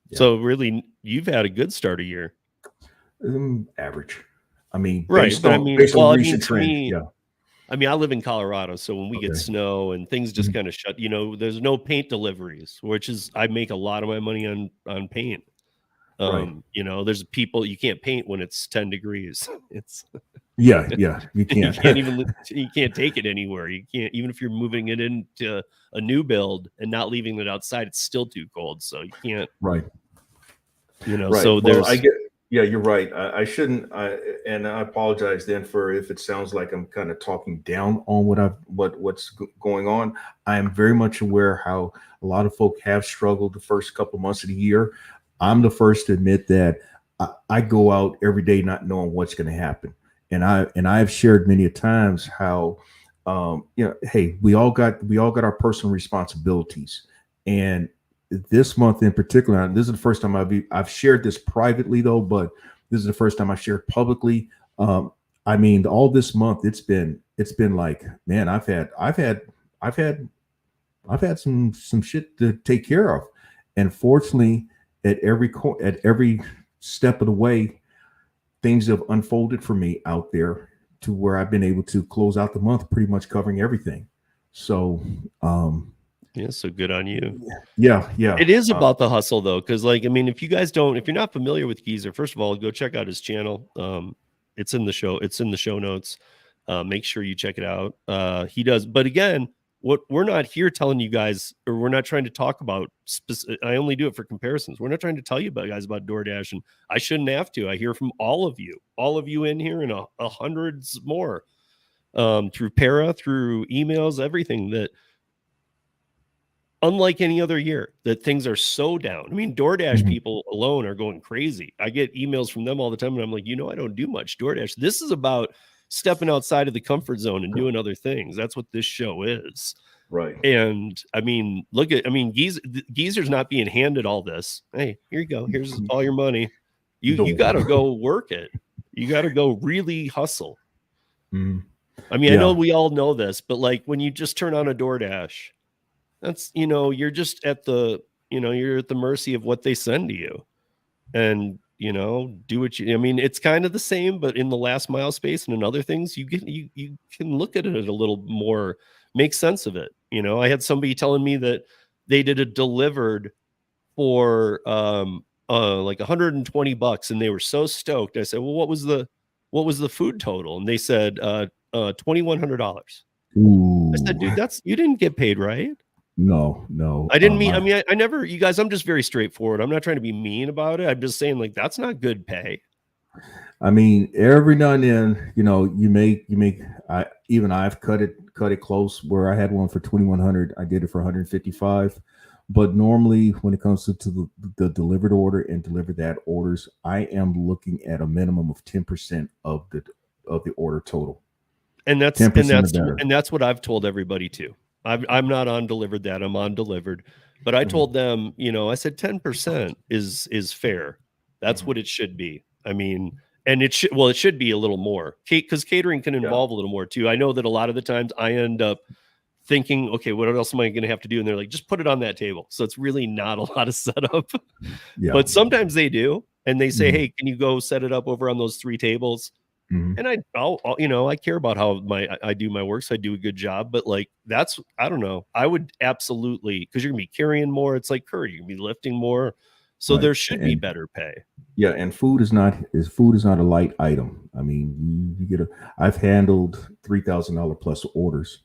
Yeah. So really, you've had a good start of year. Average. I mean, Right. based But on I mean, based well, on I mean, recent to trend. me, Yeah. I mean, I live in Colorado, so when we get Okay. snow and things just kind of shut, you know, there's no paint deliveries, which is I make a lot of my money on paint. Right. You know, there's people you can't paint when it's 10 degrees. It's Yeah, you you can't. can't even you can't take it anywhere. You can't, even if you're moving it into a new build and not leaving it outside, it's still too cold. So you can't, Right. you know, Right. so Well, there's I get. Yeah, you're right. I shouldn't. And I apologize then for if it sounds like I'm kind of talking down on what's going on. I am very much aware how a lot of folk have struggled the first couple months of the year. I'm the first to admit that I go out every day not knowing what's going to happen, and I've shared many a times how, hey, we all got our personal responsibilities, and this month in particular, and this is the first time I've shared this privately though, but this is the first time I shared publicly. I mean, all this month it's been like, man, I've had some shit to take care of, and fortunately, at every step of the way, things have unfolded for me out there to where I've been able to close out the month pretty much covering everything. So, yeah, so good on you. yeah. It is about the hustle though, because like, I mean, if you're not familiar with Geezer, first of all, go check out his channel. It's in the show notes. Make sure you check it out. He does, but again, what we're not here telling you guys, or we're not trying to talk about I only do it for comparisons. We're not trying to tell you guys about DoorDash, and I shouldn't have to. I hear from all of you in here, and a hundreds more through Para, through emails, everything, that unlike any other year, that things are so down. I mean, DoorDash people alone are going crazy. I get emails from them all the time, and I'm like, I don't do much DoorDash. This is about stepping outside of the comfort zone and doing other things. That's what this show is. Right. And I mean, Geezer's not being handed all this. Hey, here you go. Here's all your money. You got to go work it. You got to go really hustle. I mean, I know we all know this, but like when you just turn on a DoorDash, that's, you're just at the mercy of what they send to you, and, do what I mean, it's kind of the same, but in the last mile space and in other things, you can look at it a little more, make sense of it. I had somebody telling me that they did a delivered for, like $120, and they were so stoked. I said, well, what was the food total? And they said, $2,100. I said, dude, you didn't get paid, right? No. I didn't mean, I never, you guys, I'm just very straightforward. I'm not trying to be mean about it. I'm just saying, like, that's not good pay. I mean, every now and then, you make, I've cut it close where I had one for 2,100. I did it for 155. But normally when it comes to the delivered order and delivered that orders, I am looking at a minimum of 10% of the order total. And that's what I've told everybody too. I'm not on delivered that, I'm on delivered, but I told them, I said 10% is fair. That's what it should be. I mean, and it should be a little more, because catering can involve a little more too. I know that a lot of the times I end up thinking, okay, what else am I going to have to do? And they're like, just put it on that table. So it's really not a lot of setup, but sometimes they do. And they say, hey, can you go set it up over on those 3 tables? And I'll I care about how I do my work, so I do a good job. But like, I don't know. I would absolutely, because you're gonna be carrying more. It's like Curry, you're gonna be lifting more, so there should be better pay. Yeah, and food is not a light item. I mean, I've handled $3,000 plus orders,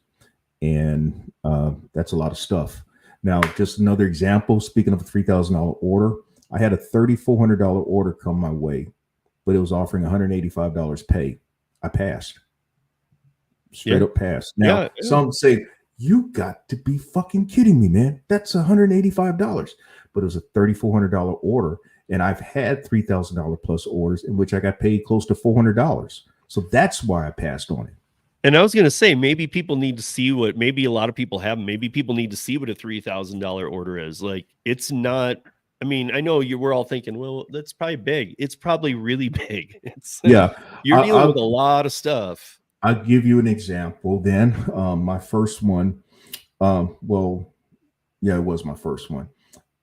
and that's a lot of stuff. Now, just another example. Speaking of a $3,000 order, I had a $3,400 order come my way, but it was offering $185 pay. I passed. Straight up passed. Now, some say, you got to be fucking kidding me, man. That's $185. But it was a $3,400 order. And I've had $3,000 plus orders in which I got paid close to $400. So that's why I passed on it. And I was gonna say maybe people need to see what maybe a lot of people have. Maybe people need to see what a $3,000 order is. Like it's not. I mean, I know we're all thinking, well, that's probably big. It's probably really big. It's Yeah, you're dealing with a lot of stuff. I'll give you an example. Then my first one. Well, yeah, it was my first one.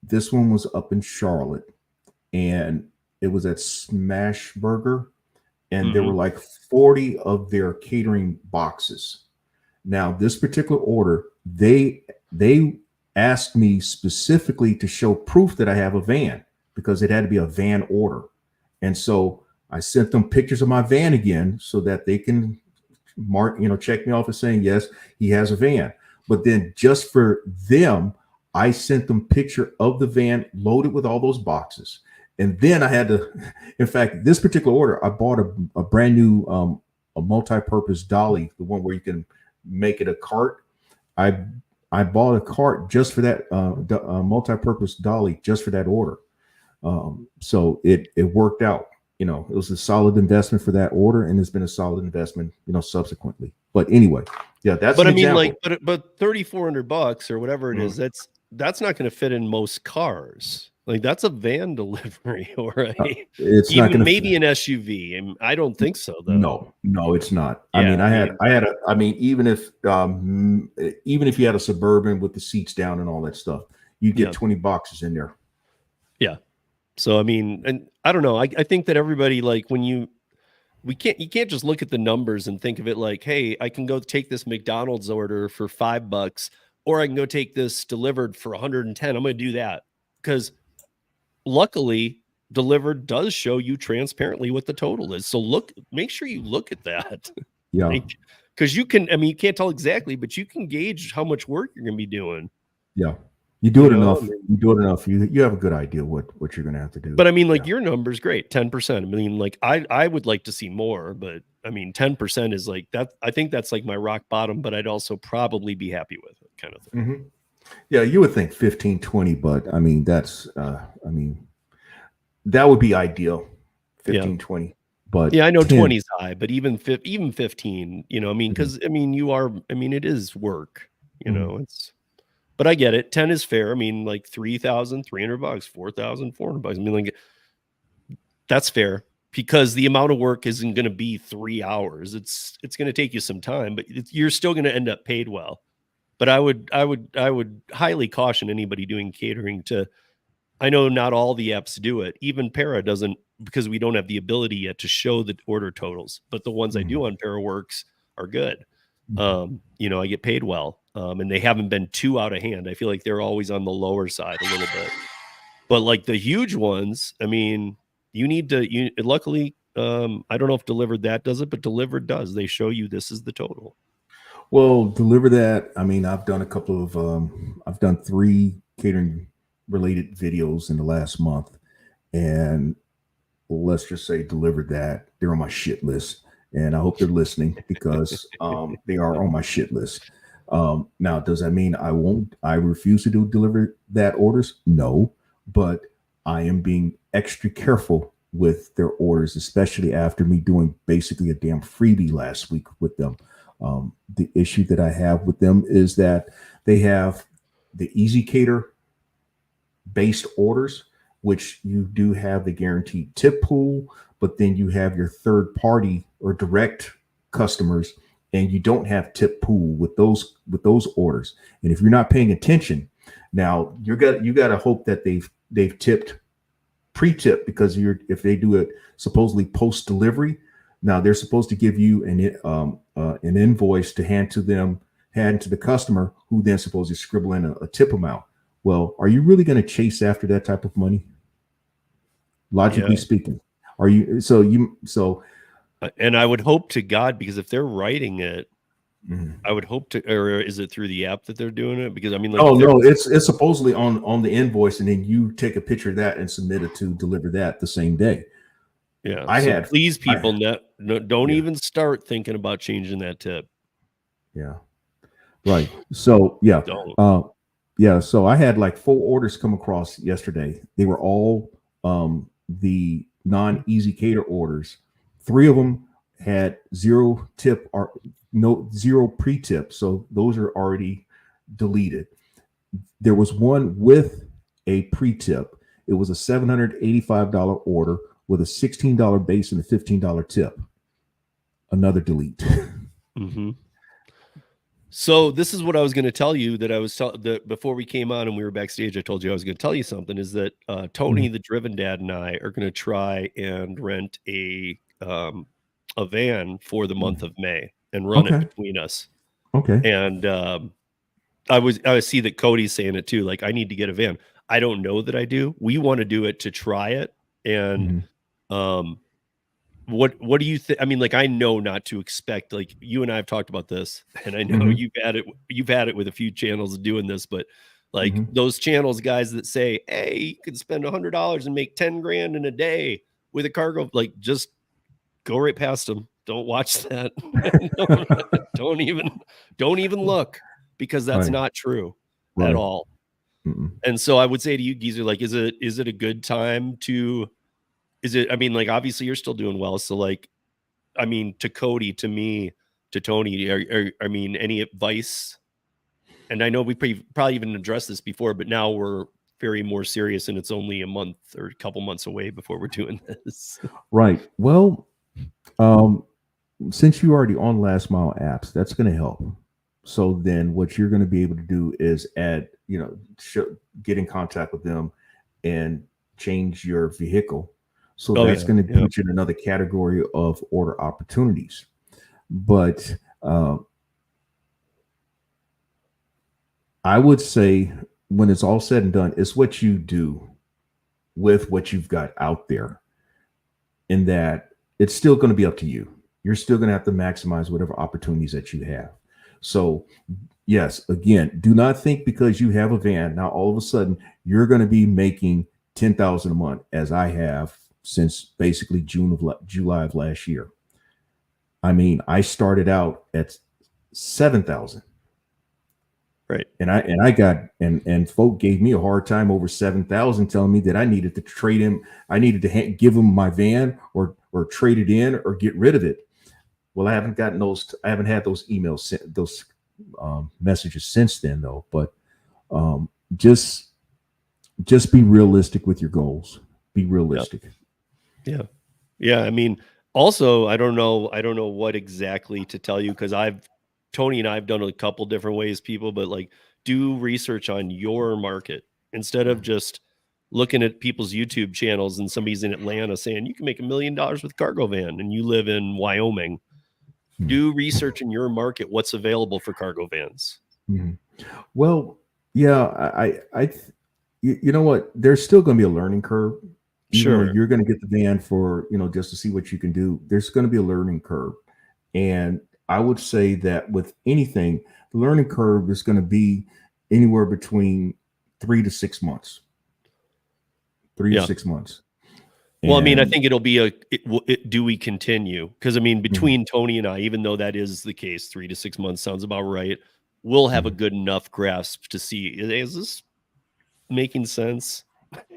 This one was up in Charlotte, and it was at Smash Burger, and there were like 40 of their catering boxes. Now, this particular order, they asked me specifically to show proof that I have a van because it had to be a van order. And so I sent them pictures of my van again so that they can mark, check me off as saying, yes, he has a van. But then just for them, I sent them picture of the van loaded with all those boxes. And then I had to, in fact, this particular order, I bought a brand new a multi-purpose dolly, the one where you can make it a cart. I bought a cart just for that multi-purpose dolly, just for that order. So it worked out. It was a solid investment for that order, and it's been a solid investment, subsequently. But anyway, yeah, that's. But I mean, example. but $3,400 or whatever it is, that's not going to fit in most cars. Like that's a van delivery, or it's even not gonna maybe fit. An SUV. And I don't think so, though. No, it's not. Yeah, even if you had a Suburban with the seats down and all that stuff, you get 20 boxes in there. Yeah. So I mean, and I don't know. I think that everybody, like, you can't just look at the numbers and think of it like, hey, I can go take this McDonald's order for $5, or I can go take this delivered for 110. I'm going to do that because luckily delivered does show you transparently what the total is. So make sure you look at that. Yeah. Because you can't tell exactly, but you can gauge how much work you're going to be doing. Yeah. You do it enough. You do it enough. You have a good idea what you're going to have to do. But I mean, like your number's great, 10%. I mean, like I would like to see more, but I mean, 10% is like that. I think that's like my rock bottom, but I'd also probably be happy with it, kind of thing. Mm-hmm. Yeah, you would think 15, 20, but I mean, that's that would be ideal. 15, 20. But yeah, I know 20 is high, but even 15, because it is work, but I get it. 10 is fair. I mean, like $3,300, $4,400. I mean, like that's fair because the amount of work isn't going to be 3 hours. It's going to take you some time, but you're still going to end up paid well. But I would highly caution anybody doing catering to. I know not all the apps do it. Even Para doesn't, because we don't have the ability yet to show the order totals. But the ones I do on ParaWorks are good. I get paid well. And they haven't been too out of hand. I feel like they're always on the lower side a little bit. But like the huge ones, I mean, luckily, I don't know if Delivered That does it, but Delivered does. They show you this is the total. Well, Deliver That. I mean, I've done I've done 3 catering related videos in the last month, and let's just say Delivered That. They're on my shit list, and I hope they're listening because they are on my shit list. Now, does that mean I refuse to do Deliver That orders? No, but I am being extra careful with their orders, especially after me doing basically a damn freebie last week with them. The issue that I have with them is that they have the Easy Cater based orders, which you do have the guaranteed tip pool, but then you have your third party or direct customers, and you don't have tip pool with those orders. And if you're not paying attention, now you got to hope that they've tipped pre-tip, because if they do it supposedly post delivery, now they're supposed to give you an invoice to hand to the customer, who then supposedly scribble in a tip amount. Well, are you really going to chase after that type of money? Logically speaking, are you? And I would hope to God, because if they're writing it, I would hope to, or is it through the app that they're doing it? Because I mean, like, no, it's supposedly on the invoice, and then you take a picture of that and submit it to Deliver That the same day. Yeah, please, people, don't even start thinking about changing that tip. Yeah, right. So yeah, so I had like 4 orders come across yesterday. They were all the non-Easy Cater orders. 3 of them had 0 tip or no zero pre-tip. So those are already deleted. There was one with a pre-tip. It was a $785 order with a $16 base and a $15 tip. Another delete. Mm-hmm. So this is what I was going to tell you that I was before we came on and we were backstage. I told you I was going to tell you something is that Tony, the Driven Dad, and I are going to try and rent a van for the month of May and run it between us. Okay. And I see that Cody's saying it too. Like, I need to get a van. I don't know that I do. We want to do it to try it. And what do you think? I mean, like, I know not to expect, like, you and I have talked about this, and I know you've had it with a few channels doing this, but like those channels, guys that say, hey, you could spend $100 and make 10 grand in a day with a cargo, like, just go right past them. Don't watch that. don't even look, because that's not true at all. And so I would say to you, Geezer, like, is it a good time to, I mean, like, obviously you're still doing well. So, like, I mean, to Cody, to me, to Tony, I mean, any advice? And I know we probably even addressed this before, but now we're very more serious, and it's only a month or a couple months away before we're doing this. Right. Well, since you're already on Last Mile apps, that's going to help. So then what you're going to be able to do is add, get in contact with them and change your vehicle. So that's going to put you in another category of order opportunities. But I would say when it's all said and done, it's what you do with what you've got out there, in that it's still going to be up to you. You're still going to have to maximize whatever opportunities that you have. So yes, again, do not think because you have a van, now all of a sudden you're going to be making $10,000 a month, as I have since basically July of last year. I mean, I started out at 7,000. Right. And I got, and folk gave me a hard time over 7,000, telling me that I needed to trade him. I needed to give him my van or trade it in or get rid of it. Well, I haven't gotten those. I haven't had those emails, those messages since then, though. But just be realistic with your goals. Be realistic. Yeah. I mean, also, I don't know what exactly to tell you, because Tony and I have done a couple different ways, people, but like, do research on your market instead of just looking at people's YouTube channels and somebody's in Atlanta saying you can make $1 million with cargo van and you live in Wyoming. Do research in your market, what's available for cargo vans. Well, yeah, you know what? There's still going to be a learning curve. Even though you're going to get the van for, just to see what you can do. There's going to be a learning curve. And I would say that with anything, the learning curve is going to be anywhere between 3 to 6 months. 3 to 6 months. Well, I mean, I think it'll be do we continue? Because I mean, between Tony and I, even though that is the case, 3 to 6 months sounds about right. We'll have a good enough grasp to see, is this making sense?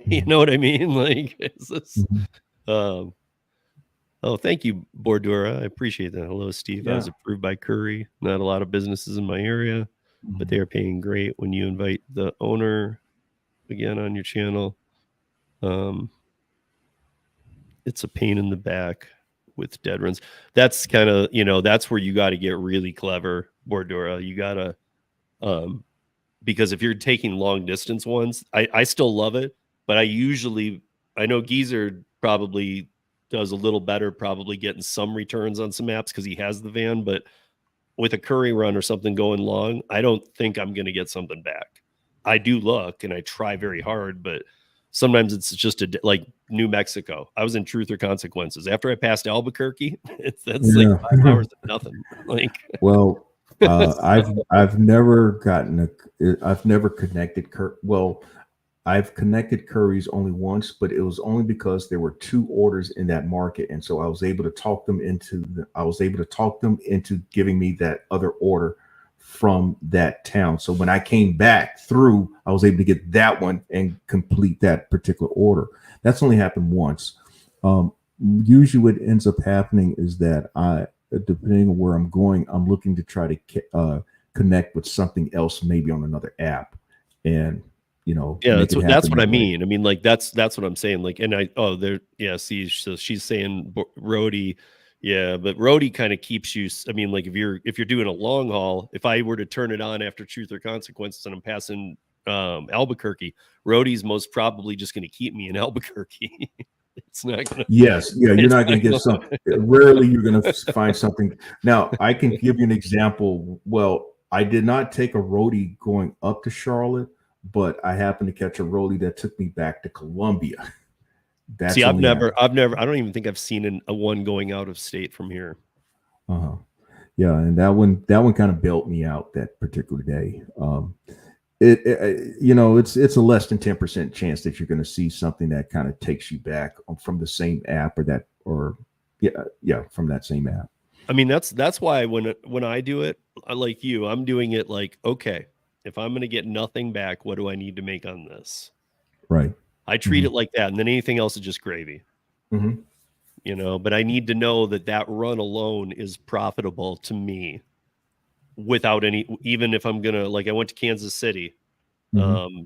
You know what I mean? Like, is this? Oh, thank you, Bordura. I appreciate that. Hello, Steve. I was approved by Curry. Not a lot of businesses in my area, but they are paying great when you invite the owner again on your channel. It's a pain in the back with dead runs. That's kind of, that's where you got to get really clever, Bordura. You got to, because if you're taking long distance ones, I still love it, but I know Geezer probably does a little better, probably getting some returns on some apps because he has the van, but with a Curry run or something going long, I don't think I'm going to get something back. I do look and I try very hard, but sometimes it's just like New Mexico. I was in Truth or Consequences. After I passed Albuquerque, that's like 5 hours of nothing. Like, well, I've never connected I've connected Curry's only once, but it was only because there were 2 orders in that market, and so I was able to talk them into giving me that other order from that town. So when I came back through, I was able to get that one and complete that particular order. That's only happened once. Usually what ends up happening is that depending on where I'm going, I'm looking to try to connect with something else, maybe on another app, and Yeah, make it that's happen what I that way. mean. I mean, like that's what I'm saying. Like, and there, yeah. See, so she's saying roadie, yeah, but roadie kind of keeps you. I mean, like if you're doing a long haul, if I were to turn it on after Truth or Consequences and I'm passing Albuquerque, roadie's most probably just going to keep me in Albuquerque. It's not gonna. Yes, yeah, you're It's not going not to get gonna. some. Rarely you're going to find something. Now, I can give you an example. Well, I did not take a roadie going up to Charlotte, but I happened to catch a roadie that took me back to Columbia. See, That's only happened. I've never. I don't even think I've seen a one going out of state from here. Uh-huh. Yeah, and that one kind of bailed me out that particular day. It's a less than 10% chance that you're going to see something that kind of takes you back from the same app from that same app. I mean, that's why when I do it, like you, I'm doing it like, okay, if I'm going to get nothing back, what do I need to make on this? Right. I treat it like that, and then anything else is just gravy. Mm-hmm. But I need to know that run alone is profitable to me without even if I'm gonna, like, I went to Kansas City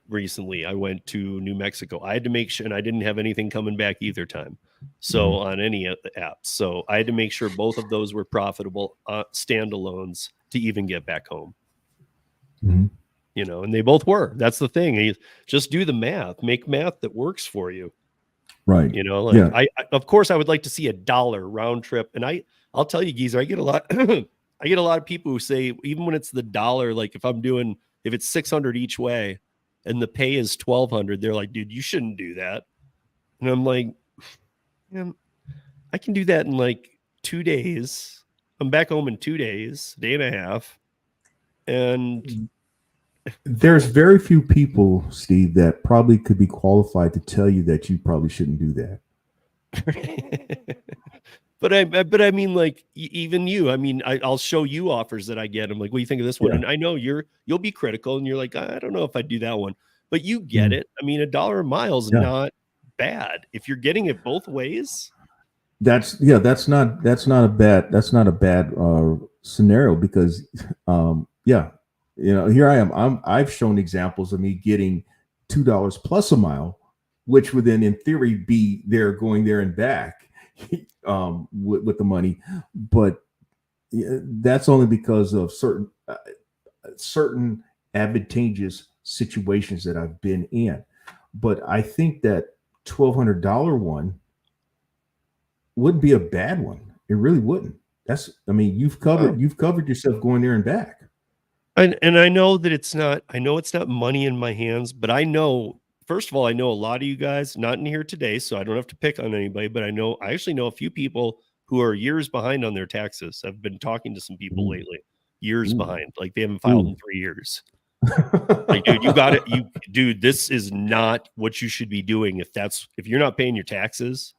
recently. I went to New Mexico. I had to make sure, and I didn't have anything coming back either time. So on any of the apps, so I had to make sure both of those were profitable standalones to even get back home. Mm-hmm. And they both were. That's the thing. You just do the math, make math that works for you. Right. Like I of course I would like to see $1 round trip. And I'll tell you, geezer, I get a lot of people who say, even when it's the dollar, like if it's 600 each way and the pay is 1,200, they're like, dude, you shouldn't do that. And I'm like, man, I can do that in like 2 days. I'm back home in 2 days, day and a half. And there's very few people, Steve, that probably could be qualified to tell you that you probably shouldn't do that. But I mean, like, even you, I mean, I'll show you offers that I get. I'm like, what do you think of this one? Yeah. And I know you'll be critical and you're like, I don't know if I'd do that one, but you get it. I mean, $1 a mile is not bad if you're getting it both ways. That's not a bad scenario, because here I am. I've shown examples of me getting $2 plus a mile, which would then in theory be there going there and back with the money, but that's only because of certain advantageous situations that I've been in. But I think that $1,200 one wouldn't be a bad one. It really wouldn't. You've covered yourself going there and back. And I know that it's not money in my hands, but I know, first of all, I know a lot of you guys not in here today, so I don't have to pick on anybody, but I actually know a few people who are years behind on their taxes. I've been talking to some people lately, years behind, like they haven't filed in 3 years. Like, dude, you got it. This is not what you should be doing. If you're not paying your taxes,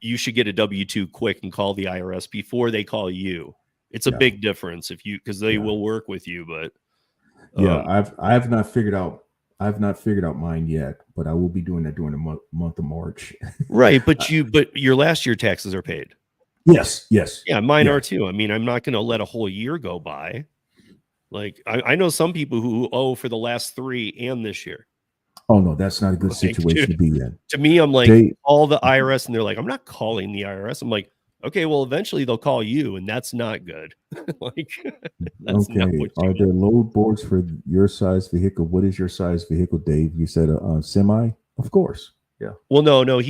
you should get a W-2 quick and call the IRS before they call you. It's a big difference because they will work with you, but I've not figured out mine yet, but I will be doing that during the month of March. Right, but your last year taxes are paid. Yes. Yeah, mine are too. I mean, I'm not going to let a whole year go by. Like I know some people who owe for the last 3 and this year. Oh no, that's not a good situation to be in. To me, I'm like, call the IRS, and they're like, I'm not calling the IRS. I'm like, okay, well, eventually they'll call you, and that's not good. Like, that's not what are there load boards for your size vehicle? What is your size vehicle, Dave? You said a semi, of course. Yeah. Well, no. Earlier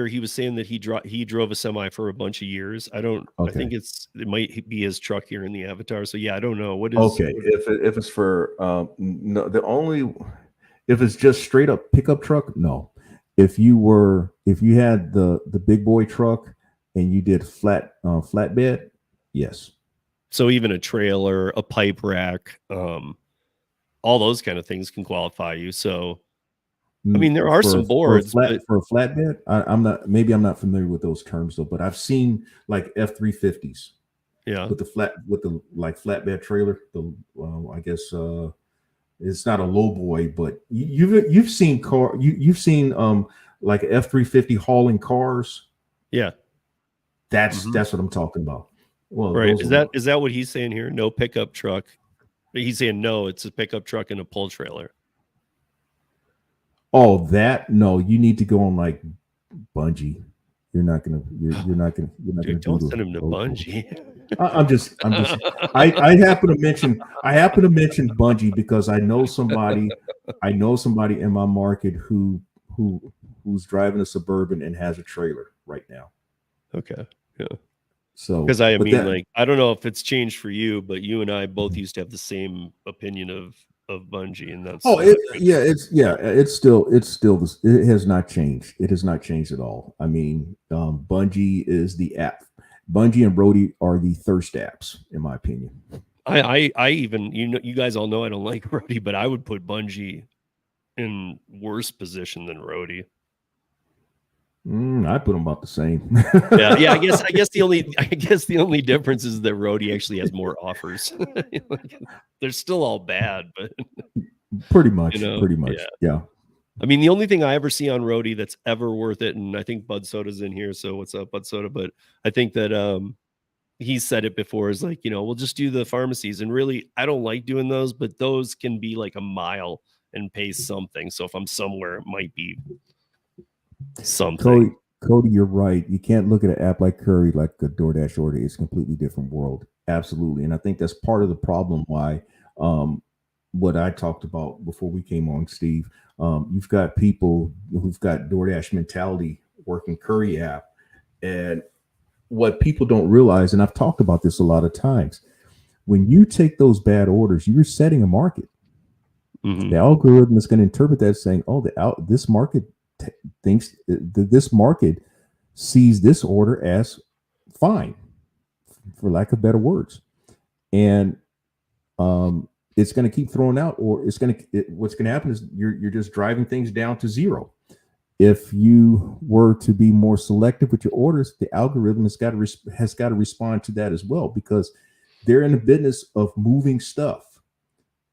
he was saying that he drove a semi for a bunch of years. I think it might be his truck here in the avatar. So yeah, I don't know what is. Okay, if it's for no, if it's just straight up pickup truck, no. If you had the big boy truck and you did flatbed, yes. So even a trailer, a pipe rack, all those kind of things can qualify you. So I mean, there are some boards for a flatbed. I'm not familiar with those terms though, but I've seen like F-350s. Yeah, with the flatbed trailer. I guess it's not a low boy, but you've seen like F-350 hauling cars. Yeah, That's what I'm talking about. Well, Right. those are, Is that what he's saying here? No pickup truck. He's saying no, it's a pickup truck and a pull trailer. oh, that no, you need to go on like Bungee. You're not gonna Dude, do don't the send him to Bungee. I happen to mention Bungee because I know somebody in my market who's driving a Suburban and has a trailer right now. Okay. Yeah. So Because I but mean, that, like, I don't know if it's changed for you, but you and I both used to have the same opinion of Bungee, and that's oh it has not changed. It has not changed at all. I mean, Bungee is the app. Bungee and Rody are the thirst apps, in my opinion. I even, you guys all know I don't like Rody, but I would put Bungee in worse position than Rody. I put them about the same. Yeah. I guess the only difference is that Rody actually has more offers. Like, they're still all bad, but pretty much. Yeah. I mean, the only thing I ever see on Rody that's ever worth it, and I think Bud Soda's in here, so what's up, Bud Soda? But I think that he's said it before, is like, we'll just do the pharmacies, and really, I don't like doing those, but those can be like a mile and pay something. So if I'm somewhere, it might be something. Cody, you're right. You can't look at an app like Curry like a DoorDash order. It's a completely different world. Absolutely. And I think that's part of the problem why what I talked about before we came on, Steve. You've got people who've got DoorDash mentality working Curry app. And what people don't realize, and I've talked about this a lot of times, when you take those bad orders, you're setting a market. Mm-hmm. The algorithm is going to interpret that saying, oh, this market thinks that this market sees this order as fine, for lack of better words, and it's going to keep throwing out, or what's going to happen is you're just driving things down to zero. If you were to be more selective with your orders, the algorithm has got to respond to that as well, because they're in the business of moving stuff.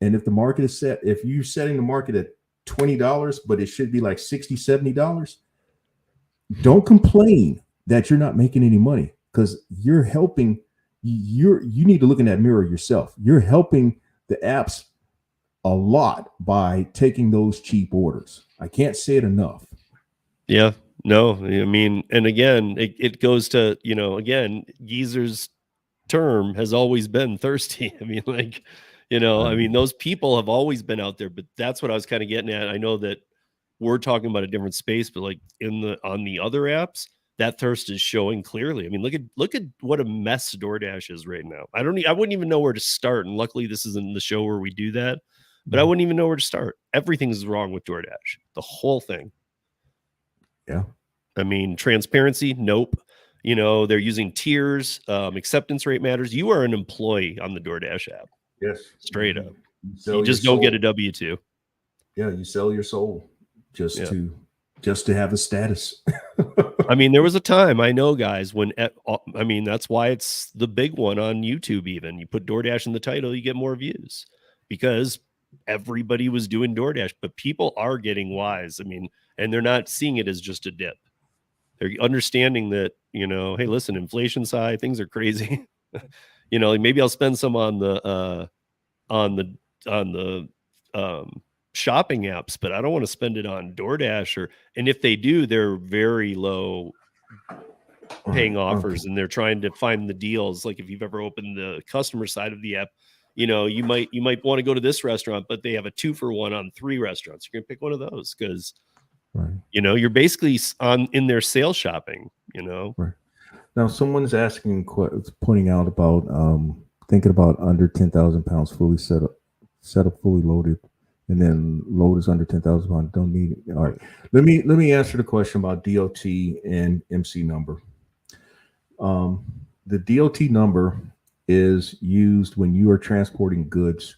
And if the market is set, if you're setting the market at $20, but it should be like $60, $70, don't complain that you're not making any money, because you're helping. You need to look in that mirror yourself. You're helping the apps a lot by taking those cheap orders. I can't say it enough. Yeah, no, I mean, and again, it goes to, again, Geezer's term has always been thirsty. I mean, like, I mean, those people have always been out there, but that's what I was kind of getting at. I know that we're talking about a different space, but like on the other apps, that thirst is showing clearly. I mean, look at what a mess DoorDash is right now. I wouldn't even know where to start. And luckily this isn't the show where we do that, but I wouldn't even know where to start. Everything's wrong with DoorDash, the whole thing. Yeah. I mean, transparency, nope. They're using tiers, acceptance rate matters. You are an employee on the DoorDash app. Yes. Straight up. You just don't get a W-2. Yeah, you sell your soul just to have a status. I mean, there was a time, I know, guys, when I mean, that's why it's the big one on YouTube. Even you put DoorDash in the title, you get more views, because everybody was doing DoorDash. But people are getting wise. I mean, and they're not seeing it as just a dip. They're understanding that, hey, listen, inflation's high, things are crazy. Maybe I'll spend some on the shopping apps, but I don't want to spend it on DoorDash. And if they do, they're very low paying offers, and they're trying to find the deals. Like if you've ever opened the customer side of the app, you might want to go to this restaurant, but they have a 2-for-1 on 3 restaurants. You're gonna pick one of those because you're basically in their sales shopping. Right. Now, someone's pointing out about thinking about under 10,000 pounds fully set up fully loaded, and then load is under 10,000 pounds. Don't need it. All right. Let me answer the question about DOT and MC number. The DOT number is used when you are transporting goods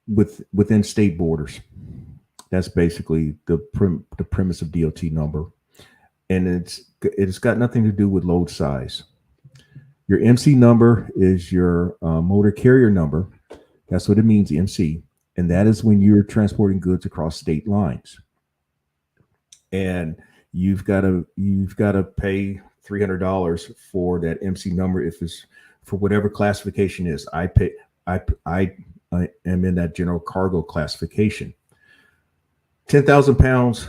within state borders. That's basically the premise of DOT number, and it's got nothing to do with load size. Your MC number is your motor carrier number. That's what it means, MC, and that is when you're transporting goods across state lines. And you've got to pay $300 for that MC number if it's for whatever classification is. I am in that general cargo classification. 10,000 pounds.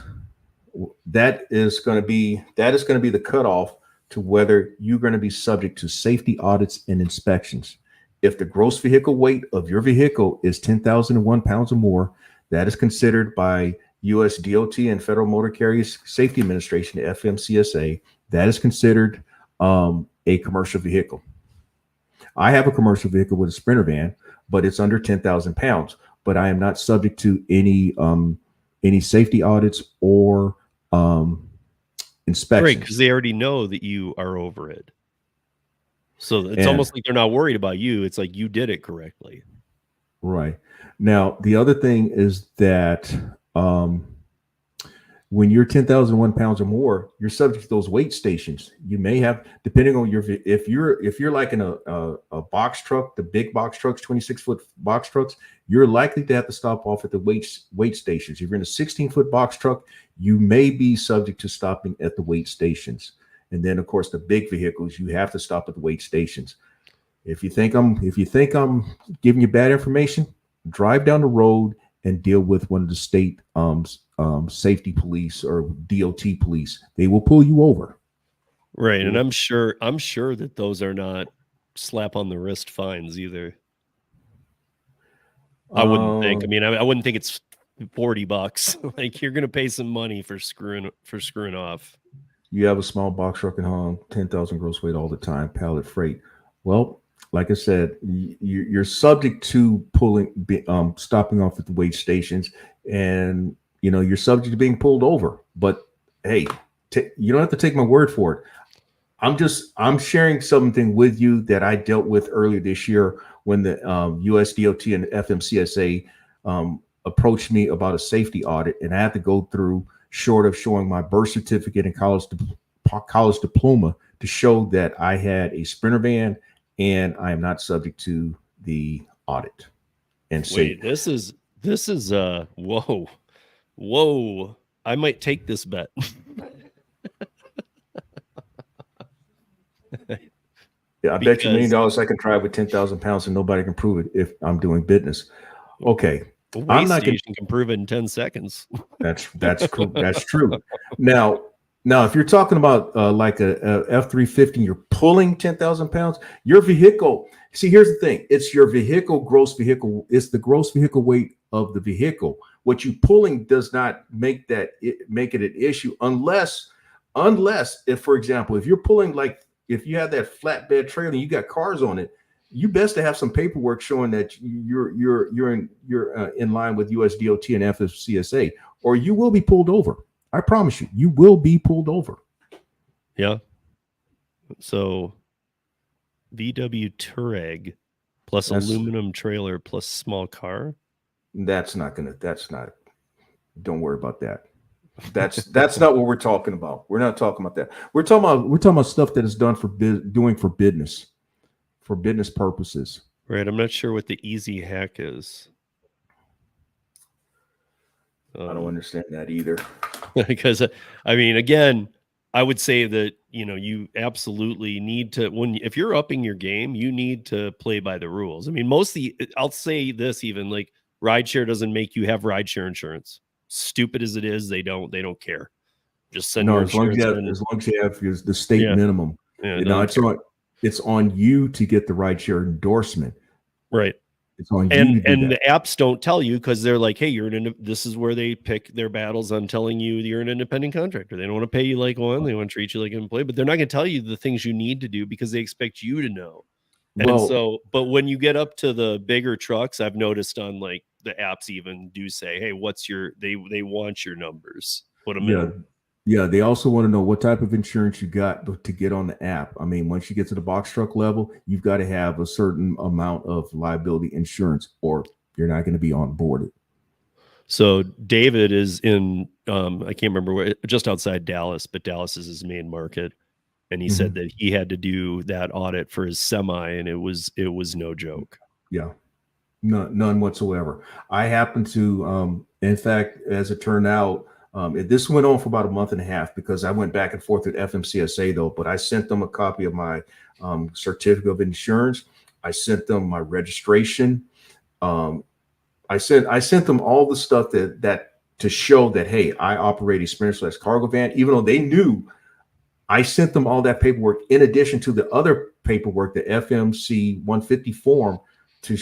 That is going to be the cutoff to whether you're going to be subject to safety audits and inspections. If the gross vehicle weight of your vehicle is 10,001 pounds or more, that is considered by U.S. DOT and Federal Motor Carriers Safety Administration, FMCSA, that is considered a commercial vehicle. I have a commercial vehicle with a Sprinter van, but it's under 10,000 pounds. But I am not subject to any safety audits or inspections. Right, because they already know that you are over it. So it's almost like they're not worried about you. It's like you did it correctly. Right. Now, the other thing is that when you're 10,001 pounds or more, you're subject to those weight stations. You may have, depending on if you're like in a box truck, the big box trucks, 26-foot box trucks, you're likely to have to stop off at the weight stations. If you're in a 16-foot box truck, you may be subject to stopping at the weight stations. And then, of course, the big vehicles, you have to stop at the weight stations. If you think I'm giving you bad information, drive down the road and deal with one of the state safety police or DOT police. They will pull you over. Right, and I'm sure that those are not slap on the wrist fines either. I wouldn't think. I mean, I wouldn't think it's $40. Like you're going to pay some money for screwing off. You have a small box truck at home, 10,000 gross weight all the time, pallet freight. Well, like I said, you're subject to stopping off at the weight stations, and you're subject to being pulled over. But hey, you don't have to take my word for it. I'm sharing something with you that I dealt with earlier this year when the US DOT and FMCSA approached me about a safety audit, and I had to go through, short of showing my birth certificate and college diploma, to show that I had a Sprinter van and I am not subject to the audit. And wait, this is whoa! I might take this bet. Yeah, I bet you $1 million I can drive with 10,000 pounds and nobody can prove it if I'm doing business. Okay. I'm not going to prove it in 10 seconds. That's true. That's true. Now, if you're talking about like a F-350, you're pulling 10,000 pounds, your vehicle. See, here's the thing: it's your gross vehicle. It's the gross vehicle weight of the vehicle. What you pulling does not make it an issue unless, if, for example, if you're pulling, like if you have that flatbed trailer and you got cars on it, you best to have some paperwork showing that you're in line with US DOT and FMCSA, or you will be pulled over. I promise you will be pulled over. Yeah. So VW Touareg plus aluminum trailer plus small car. Don't worry about that. That's not what we're talking about. We're not talking about that. We're talking about stuff that is done for business purposes. Right. I'm not sure what the easy hack is. I don't understand that either. Because I mean, again, I would say that you absolutely need to, if you're upping your game, you need to play by the rules. I mean, I'll say this, even like rideshare doesn't make you have rideshare insurance. Stupid as it is, they don't care. Just send your insurance as long as you have the state minimum. Yeah, it's on you to get the rideshare endorsement. Right. It's on you. And the apps don't tell you, because they're like, hey, this is where they pick their battles on telling you you're an independent contractor. They don't want to pay you like one. They want to treat you like an employee, but they're not going to tell you the things you need to do because they expect you to know. But when you get up to the bigger trucks, I've noticed on like the apps even do say, hey, they want your numbers. Put them in. Yeah, they also want to know what type of insurance you got to get on the app. I mean, once you get to the box truck level, you've got to have a certain amount of liability insurance, or you're not going to be onboarded. So David is in, I can't remember where, just outside Dallas, but Dallas is his main market. And he said that he had to do that audit for his semi, and it was no joke. Yeah, none whatsoever. I happen to, in fact, as it turned out, This went on for about a month and a half because I went back and forth with FMCSA though. But I sent them a copy of my certificate of insurance. I sent them my registration. I sent them all the stuff that to show that, hey, I operate a Sprinter / cargo van, even though they knew. I sent them all that paperwork in addition to the other paperwork, the FMC 150 form, to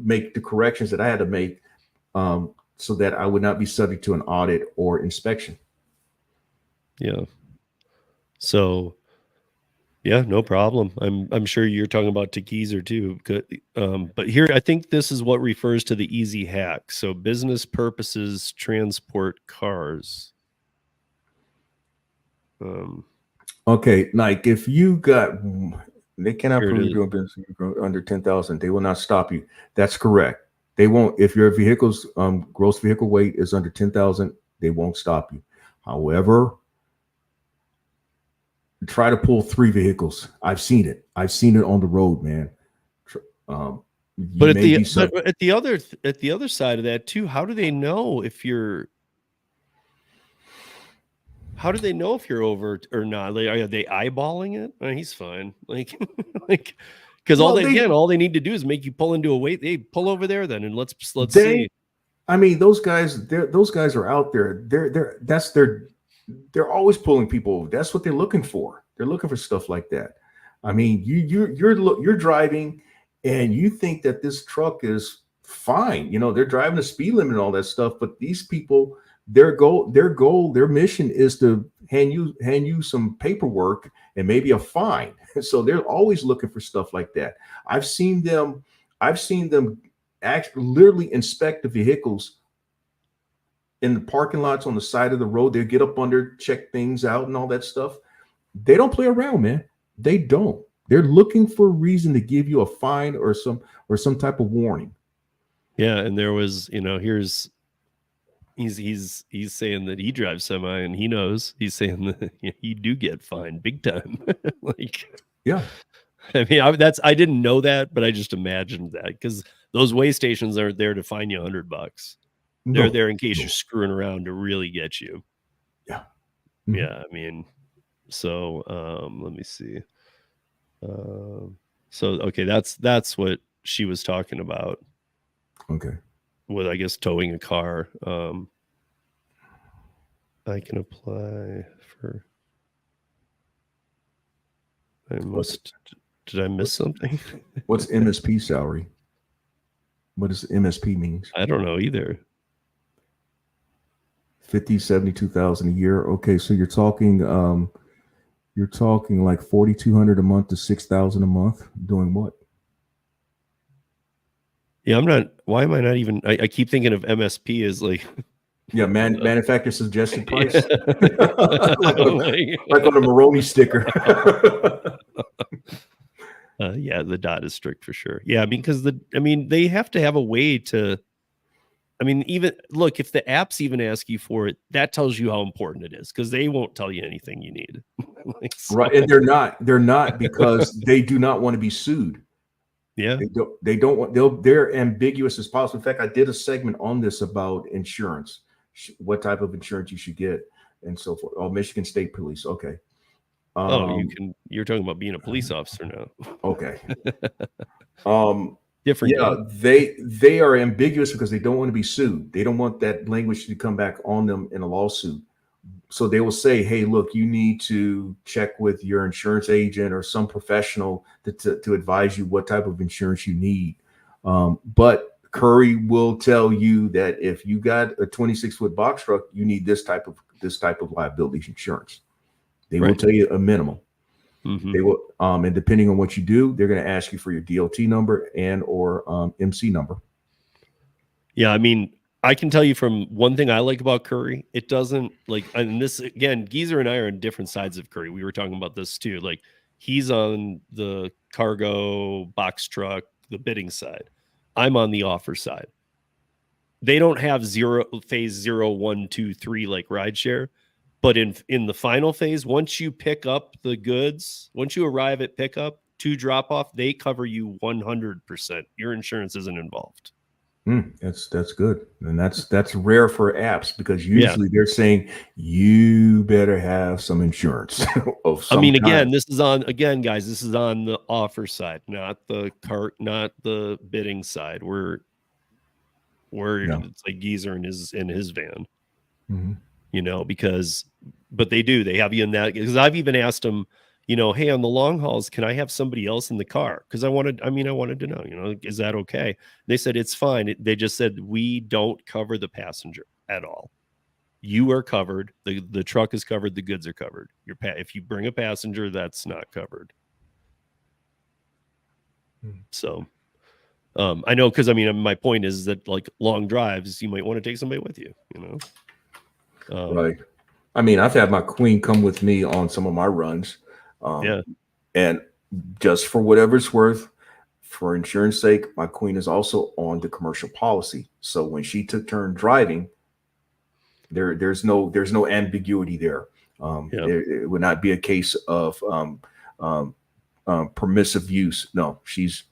make the corrections that I had to make, so that I would not be subject to an audit or inspection. Yeah. So, yeah, no problem. I'm sure you're talking about to Geezer too. But here, I think this is what refers to the easy hack. So, business purposes transport cars. Okay, like if you got, they cannot Here it prove is. you're doing business under 10,000. They will not stop you. That's correct. They won't. If your vehicle's gross vehicle weight is under 10,000, they won't stop you. However, try to pull 3 vehicles. I've seen it. I've seen it on the road, man. But at the other side of that too, how do they know if you're over or not? Like, are they eyeballing it? Oh, he's fine. Like, because all they need to do is make you pull into a weight. They pull over there then, and let's see. I mean, those guys are out there. They're always pulling people over. That's what they're looking for. They're looking for stuff like that. I mean, you're driving and you think that this truck is fine. You know, they're driving the speed limit and all that stuff, but these people, their mission is to hand you some paperwork and maybe a fine. So they're always looking for stuff like that. I've seen them actually literally inspect the vehicles in the parking lots on the side of the road. They get up under, check things out and all that stuff. They don't play around, man. They don't. They're looking for a reason to give you a fine or some type of warning. Yeah, and there was, he's saying that he drives semi and he knows. He's saying that you do get fined big time. Like, yeah. I mean, I didn't know that, but I just imagined that because those weigh stations aren't there to fine you $100. They're there in case you're screwing around to really get you. Yeah. Mm-hmm. Yeah. I mean, so let me see. Okay, that's what she was talking about. Okay. With, I guess, towing a car. I can apply for. Did I miss something? What's MSP salary? What does MSP means? I don't know either. 72,000 a year. Okay, so you're talking like 4,200 a month to 6,000 a month. Doing what? Yeah, I'm not. Why am I not even? I keep thinking of MSP as like. Yeah, manufacturer suggested price. like on a Moroni sticker. Yeah, the dot is strict for sure. Yeah, because they have to have a way to. I mean, even look, if the apps even ask you for it, that tells you how important it is because they won't tell you anything you need. Right, and they're not because they do not want to be sued. Yeah, they don't want. They're ambiguous as possible. In fact, I did a segment on this about insurance, what type of insurance you should get, and so forth. Oh, Michigan State Police. Okay. You're talking about being a police officer now. Okay. Different. Yeah, they are ambiguous because they don't want to be sued. They don't want that language to come back on them in a lawsuit. So they will say, hey, look, you need to check with your insurance agent or some professional to advise you what type of insurance you need. But Curry will tell you that if you got a 26-foot box truck, you need this type of liability insurance. They will tell you a minimum. Mm-hmm. They will, and depending on what you do, they're going to ask you for your DOT number and or MC number. Yeah, I mean, I can tell you from one thing I like about Curry, it doesn't like, and this again, Geezer and I are on different sides of Curry. We were talking about this too. Like, he's on the cargo box truck, the bidding side. I'm on the offer side. They don't have phase 0, 1, 2, 3 like rideshare. But in the final phase, once you pick up the goods, once you arrive at pickup to drop off, they cover you 100%. Your insurance isn't involved. That's good, and that's rare for apps because Yeah. usually they're saying you better have some insurance of I some mean, kind. again, guys, this is on the offer side, not the bidding side. Yeah. It's like Geezer in his van, Hmm. but they have you in that, because I've even asked them, hey, on the long hauls, can I have somebody else in the car? Because I wanted to know, is that okay? They said it's fine. They just said, we don't cover the passenger at all. You are covered. The truck is covered. The goods are covered. If you bring a passenger, that's not covered. So, I know, because my point is that, like, long drives, you might want to take somebody with you. Right. I mean, I've had my queen come with me on some of my runs, Yeah. and just for whatever it's worth, for insurance sake, my queen is also on the commercial policy. So when she took turn driving, there's no ambiguity there. Yeah. It would not be a case of um, permissive use. No, she's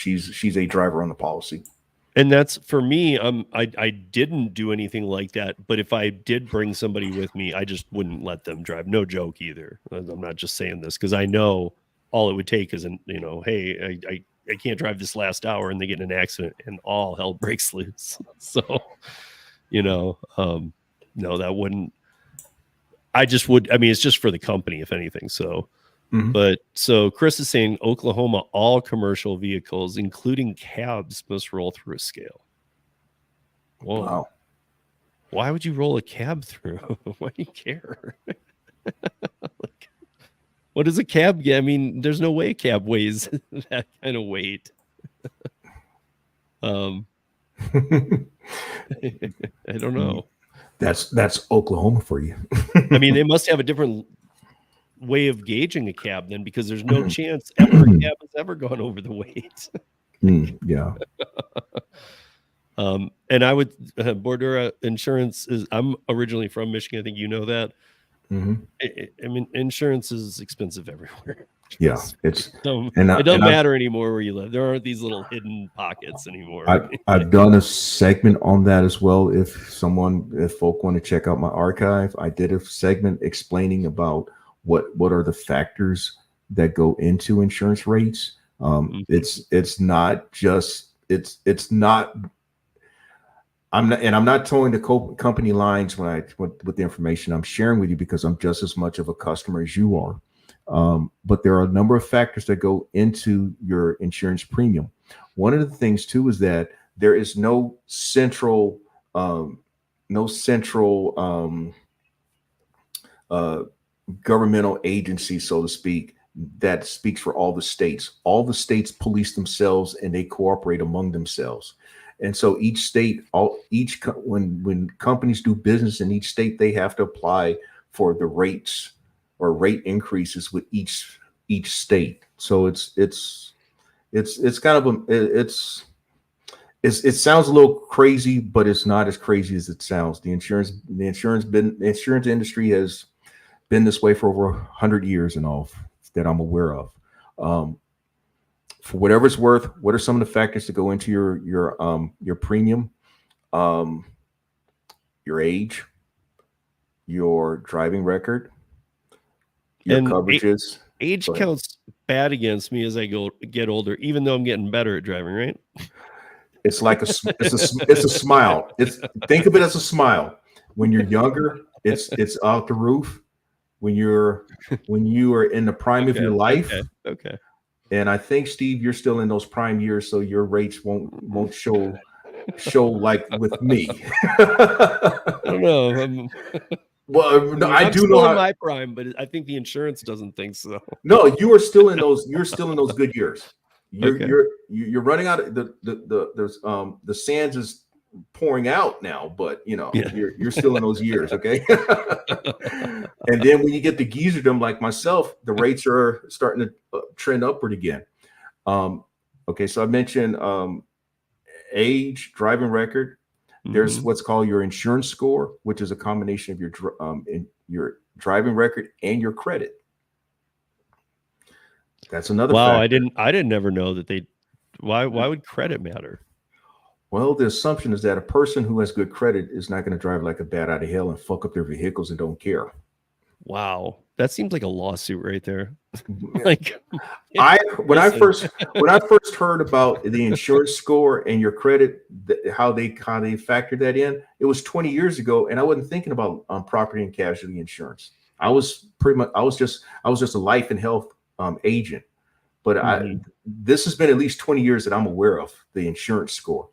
a driver on the policy. And that's for me. I didn't do anything like that, but if I did bring somebody with me, I just wouldn't let them drive. No joke either. I'm not just saying this because I know all it would take is, hey, I can't drive this last hour, and they get in an accident and all hell breaks loose. So, no, that wouldn't. I just would. I mean, it's just for the company, if anything. So, Mhm. but so Chris is saying Oklahoma, all commercial vehicles, including cabs, must roll through a scale. Whoa. Wow. Why would you roll a cab through? Why do you care? Like, what does a cab get? I mean, there's no way a cab weighs that kind of weight. I don't know. That's Oklahoma for you. I mean, they must have a different way of gauging a cab then, because there's no chance ever a cab has ever gone over the weight. Yeah. And I would Bordura Insurance is. I'm originally from Michigan. I think you know that. Hmm. I mean, insurance is expensive everywhere. Yeah. It's It doesn't matter anymore where you live. There aren't these little hidden pockets anymore. I've done a segment on that as well. If folk want to check out my archive, I did a segment explaining about what are the factors that go into insurance rates. Mhm. It's not just it's not. I'm not towing the company lines with the information I'm sharing with you, because I'm just as much of a customer as you are. But there are a number of factors that go into your insurance premium. One of the things too is that there is no central um, no central uh, governmental agency, so to speak, that speaks for all the states. All the states police themselves and they cooperate among themselves. And so each state, when companies do business in each state, they have to apply for the rates or rate increases with each state. So it's kind of it sounds a little crazy, but it's not as crazy as it sounds. The insurance industry has been this way for over 100 years and all that I'm aware of. Um, for whatever it's worth, what are some of the factors that go into your premium? Um, your age, your driving record, your And coverages. age Go ahead. counts bad against me as I get older, even though I'm getting better at driving, right? It's like it's a smile. Think of it as a smile. When you're younger, it's out the roof. When you are in the prime of your life, Okay. and I think, Steve, you're still in those prime years, so your rates won't show like with me. I don't know. Well, no, I I'm do know still in how. my prime, but I think the insurance doesn't think so. No, you are still in those. You're still in those good years. You're Okay. you're running out of the sands is pouring out now, but Yeah. you're still in those years, okay? And then when you get the geezerdom like myself, the rates are starting to trend upward again. Okay, so I mentioned age, driving record. There's Mhm. what's called your insurance score, which is a combination of your driving record and your credit. That's another Wow, factor. I didn't ever know that why would credit matter? Well, the assumption is that a person who has good credit is not going to drive like a bat out of hell and fuck up their vehicles and don't care. Wow, that seems like a lawsuit right there. Like, When I listen. first heard about the insurance score and your credit, how they factored that in, it was 20 years ago, and I wasn't thinking about property and casualty insurance. I was just a life and health agent. But this has been at least 20 years that I'm aware of the insurance score.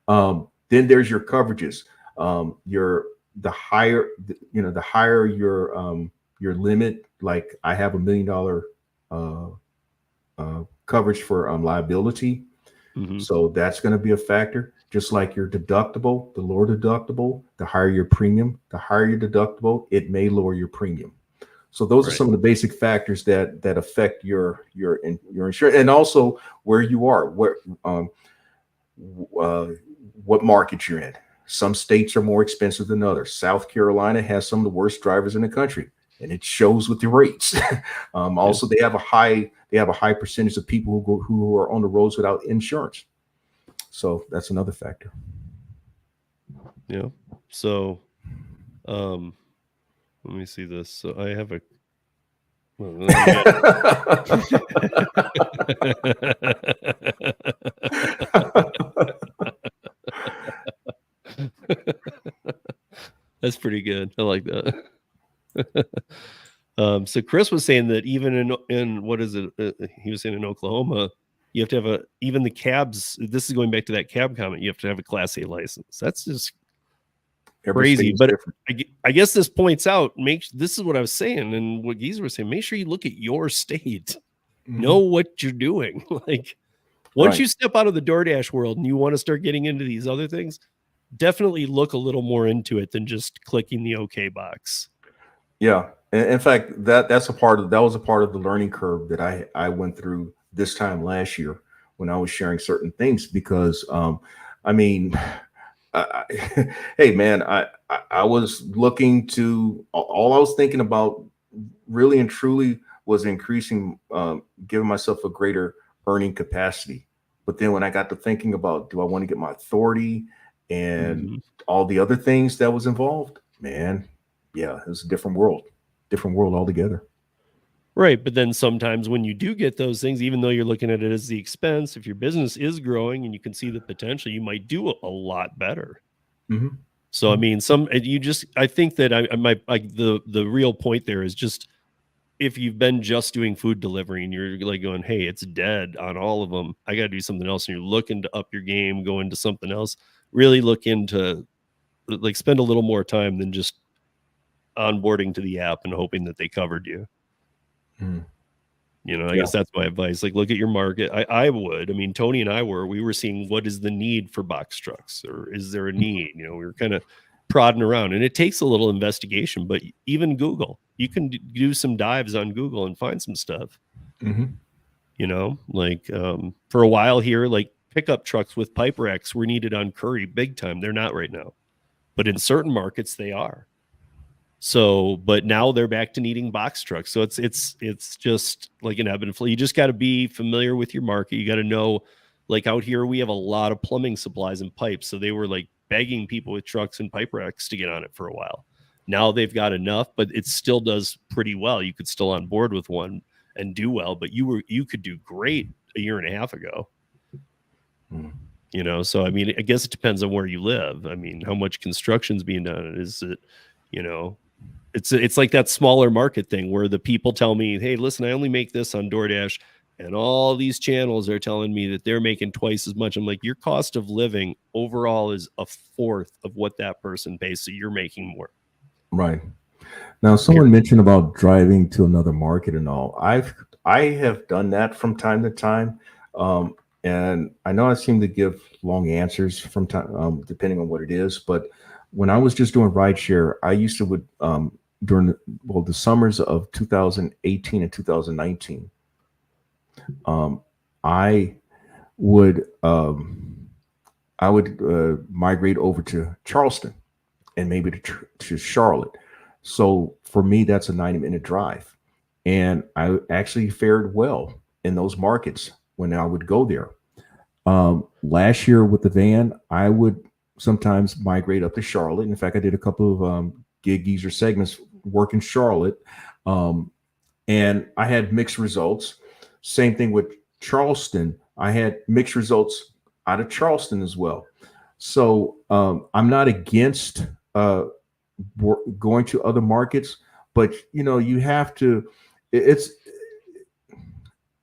Then there's your coverages. The higher your limit. Like I have $1 million coverage for liability, so that's going to be a factor. Just like your deductible, the lower deductible, the higher your premium, the higher your deductible, it may lower your premium. So those are some of the basic factors that affect your insurance, and also where you are, what market you're in. Some states are more expensive than others. South Carolina has some of the worst drivers in the country, and it shows with the rates. Also, they have a high percentage of people who are on the roads without insurance. So that's another factor. Yeah. So, let me see this. So I have a. That's pretty good. I like that. So Chris was saying that even in what is it? He was saying in Oklahoma, you have to have even the cabs. This is going back to that cab comment. You have to have a Class A license. That's just crazy. But I guess this points out, this is what I was saying and what Geezer was saying. Make sure you look at your state, know what you're doing. Like once you step out of the DoorDash world and you want to start getting into these other things, definitely look a little more into it than just clicking the OK box. Yeah. In fact, that was a part of the learning curve that I went through this time last year when I was sharing certain things, because hey man, I was looking to, all I was thinking about really and truly was increasing, giving myself a greater earning capacity. But then when I got to thinking about, do I want to get my authority and all the other things that was involved, man, yeah, it was a different world altogether. Right. But then sometimes when you do get those things, even though you're looking at it as the expense, if your business is growing and you can see the potential, you might do a lot better. So, I mean, I think that the real point there is just, if you've been just doing food delivery and you're like going, hey, it's dead on all of them, I got to do something else. And you're looking to up your game, go into something else, really look into, like, spend a little more time than just onboarding to the app and hoping that they covered you. I guess that's my advice. Like, look at your market. I would. I mean, Tony and I we were seeing what is the need for box trucks, or is there a need? We were kind of prodding around, and it takes a little investigation. But even Google, you can do some dives on Google and find some stuff. Like for a while here, like pickup trucks with pipe racks were needed on Curry big time. They're not right now, but in certain markets they are. So, but now they're back to needing box trucks. So it's just like an ebb and flow. You just got to be familiar with your market. You got to know, like out here, we have a lot of plumbing supplies and pipes. So they were like begging people with trucks and pipe racks to get on it for a while. Now they've got enough, but it still does pretty well. You could still on board with one and do well, but you could do great a year and a half ago. So I mean, I guess it depends on where you live. I mean, how much construction's being done? Is it, it's like that smaller market thing where the people tell me, hey, listen, I only make this on DoorDash, and all these channels are telling me that they're making twice as much. I'm like, your cost of living overall is a fourth of what that person pays, so you're making more. Right. Now, someone mentioned about driving to another market and all. I have done that from time to time, and I know I seem to give long answers from time, depending on what it is. But when I was just doing rideshare, I used to during the summers of 2018 and 2019, I would migrate over to Charleston and maybe to Charlotte. So for me, that's a 90-minute drive, and I actually fared well in those markets when I would go there. Last year with the van, I would sometimes migrate up to Charlotte. In fact, I did a couple of gig geezer segments work in Charlotte, and I had mixed results. Same thing with Charleston. I had mixed results out of Charleston as well. So I'm not against going to other markets, but you have to. It's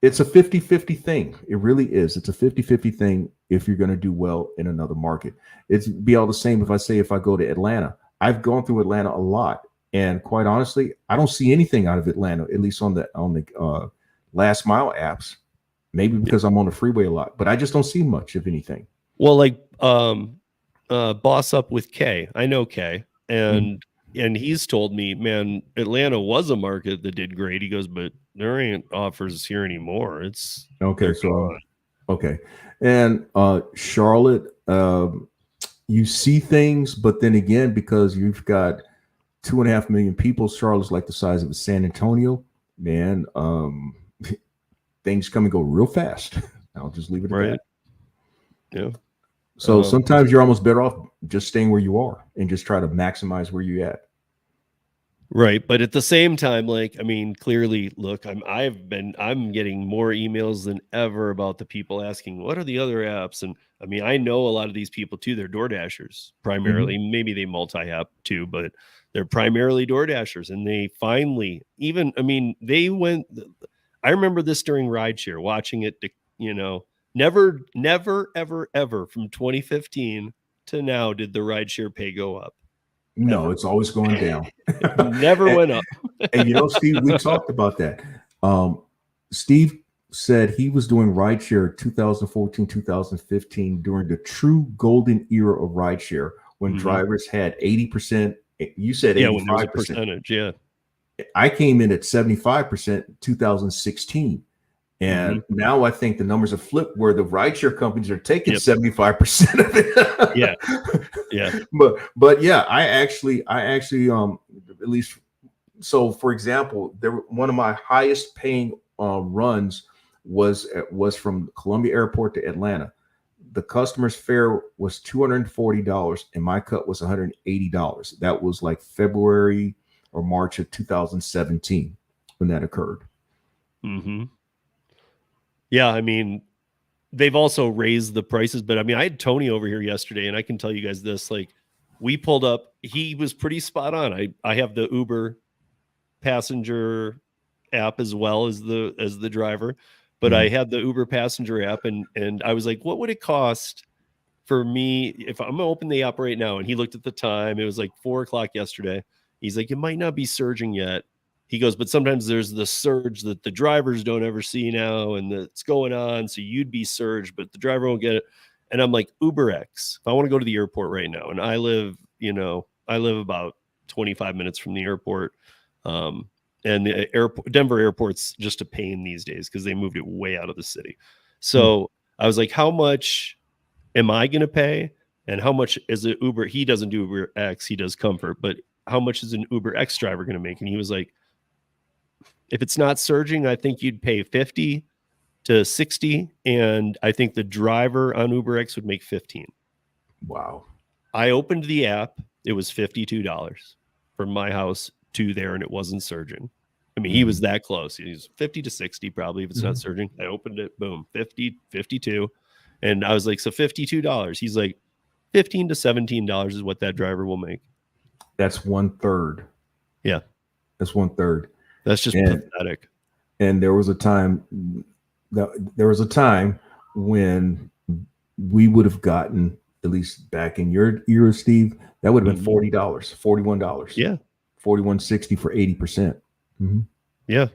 it's a 50-50 thing. It really is. It's a 50-50 thing if you're going to do well in another market. It's be all the same if I go to Atlanta. I've gone through Atlanta a lot, and quite honestly, I don't see anything out of Atlanta, at least on the last mile apps. Maybe because I'm on the freeway a lot, but I just don't see much of anything. Well, like Boss Up with Kay. I know Kay, and he's told me, man, Atlanta was a market that did great. He goes, but there ain't offers here anymore. It's okay. So okay, and Charlotte, you see things, but then again, because you've got 2.5 million people, Charlotte's like the size of San Antonio, man. Things come and go real fast. I'll just leave it at that. Yeah. So sometimes you're almost better off just staying where you are and just try to maximize where you're at. Right. But at the same time, like, I mean, clearly, look, I'm getting more emails than ever about the people asking, what are the other apps? And I mean, I know a lot of these people too. They're Door Dashers primarily. Maybe they multi-app too, but they're primarily Door Dashers. And they finally I remember this during rideshare, watching it, never, ever, ever from 2015 to now did the rideshare pay go up. No, Never. It's always going down. It never went up. And Steve, we talked about that. Steve said he was doing rideshare 2014, 2015 during the true golden era of rideshare when drivers had 80%. You said 85%. When there was a percentage, yeah. I came in at 75% 2016. And now I think the numbers have flipped where the rideshare companies are taking 75% of it. Yeah. But yeah, I actually at least, so for example, one of my highest paying runs was from Columbia Airport to Atlanta. The customer's fare was $240 and my cut was $180. That was like February or March of 2017 when that occurred. Yeah, I mean, they've also raised the prices, but I mean, I had Tony over here yesterday, and I can tell you guys this: like, we pulled up, he was pretty spot on. I have the Uber passenger app as well as the driver, but I had the Uber passenger app, and I was like, what would it cost for me if I'm gonna open the app right now? And he looked at the time; it was like 4:00 yesterday. He's like, it might not be surging yet. He goes, but sometimes there's the surge that the drivers don't ever see now, and that's going on. So you'd be surged, but the driver won't get it. And I'm like, UberX. If I want to go to the airport right now, and I live about 25 minutes from the airport, and the airport, Denver airport's just a pain these days because they moved it way out of the city. So I was like, how much am I going to pay? And how much is it Uber? He doesn't do UberX, he does Comfort, but how much is an UberX driver going to make? And he was like, if it's not surging, I think you'd pay 50 to 60. And I think the driver on UberX would make 15. Wow. I opened the app. It was $52 from my house to there, and it wasn't surging. I mean, he was that close. He's 50 to 60 probably if it's not surging. I opened it, boom, 50, 52. And I was like, so $52. He's like, $15 to $17 is what that driver will make. That's 1/3. Yeah. That's 1/3. That's just pathetic. And there was a time when we would have gotten, at least back in your era, Steve, that would have been $40, $41. Yeah. $41.60 for 80%. Yeah.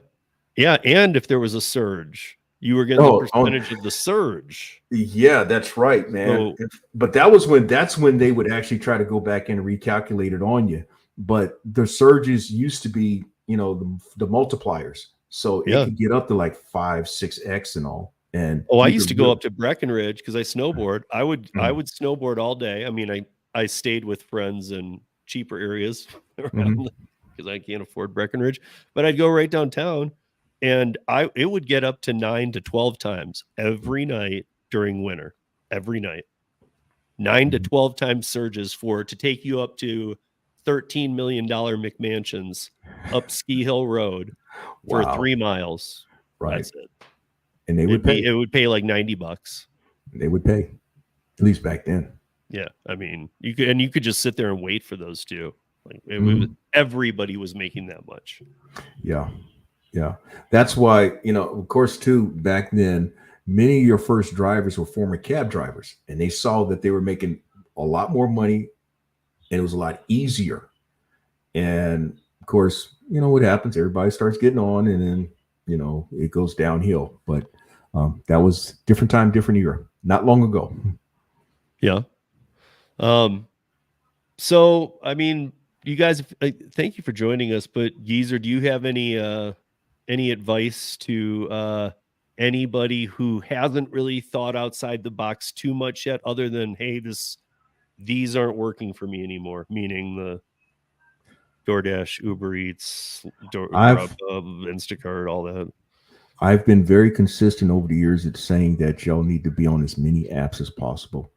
Yeah. And if there was a surge, you were getting a percentage of the surge. Yeah, that's right, man. But that's when they would actually try to go back and recalculate it on you. But the surges used to be, the multipliers. So it could get up to like 5-6x and all. And I used to go up to Breckenridge because I snowboard. I would snowboard all day. I mean, I stayed with friends in cheaper areas around because I can't afford Breckenridge, but I'd go right downtown, and it would get up to 9 to 12 times every night during winter every night. 9 to 12 times surges to take you up to $13 million McMansions up Ski Hill Road for Wow. 3 miles. Right. That's it. And they would pay. It would pay like $90. They would pay, at least back then. Yeah, I mean, you could just sit there and wait for those two. Like everybody was making that much. Yeah. That's why, of course, too, back then, many of your first drivers were former cab drivers, and they saw that they were making a lot more money, and it was a lot easier. And of course, what happens? Everybody starts getting on, and then it goes downhill. But that was different time, different era, not long ago. Yeah. So I mean, you guys, thank you for joining us. But Geezer, do you have any advice to anybody who hasn't really thought outside the box too much yet, other than, hey, these aren't working for me anymore, meaning the DoorDash, Uber Eats, Grubhub, Instacart, all that? I've been very consistent over the years at saying that y'all need to be on as many apps as possible.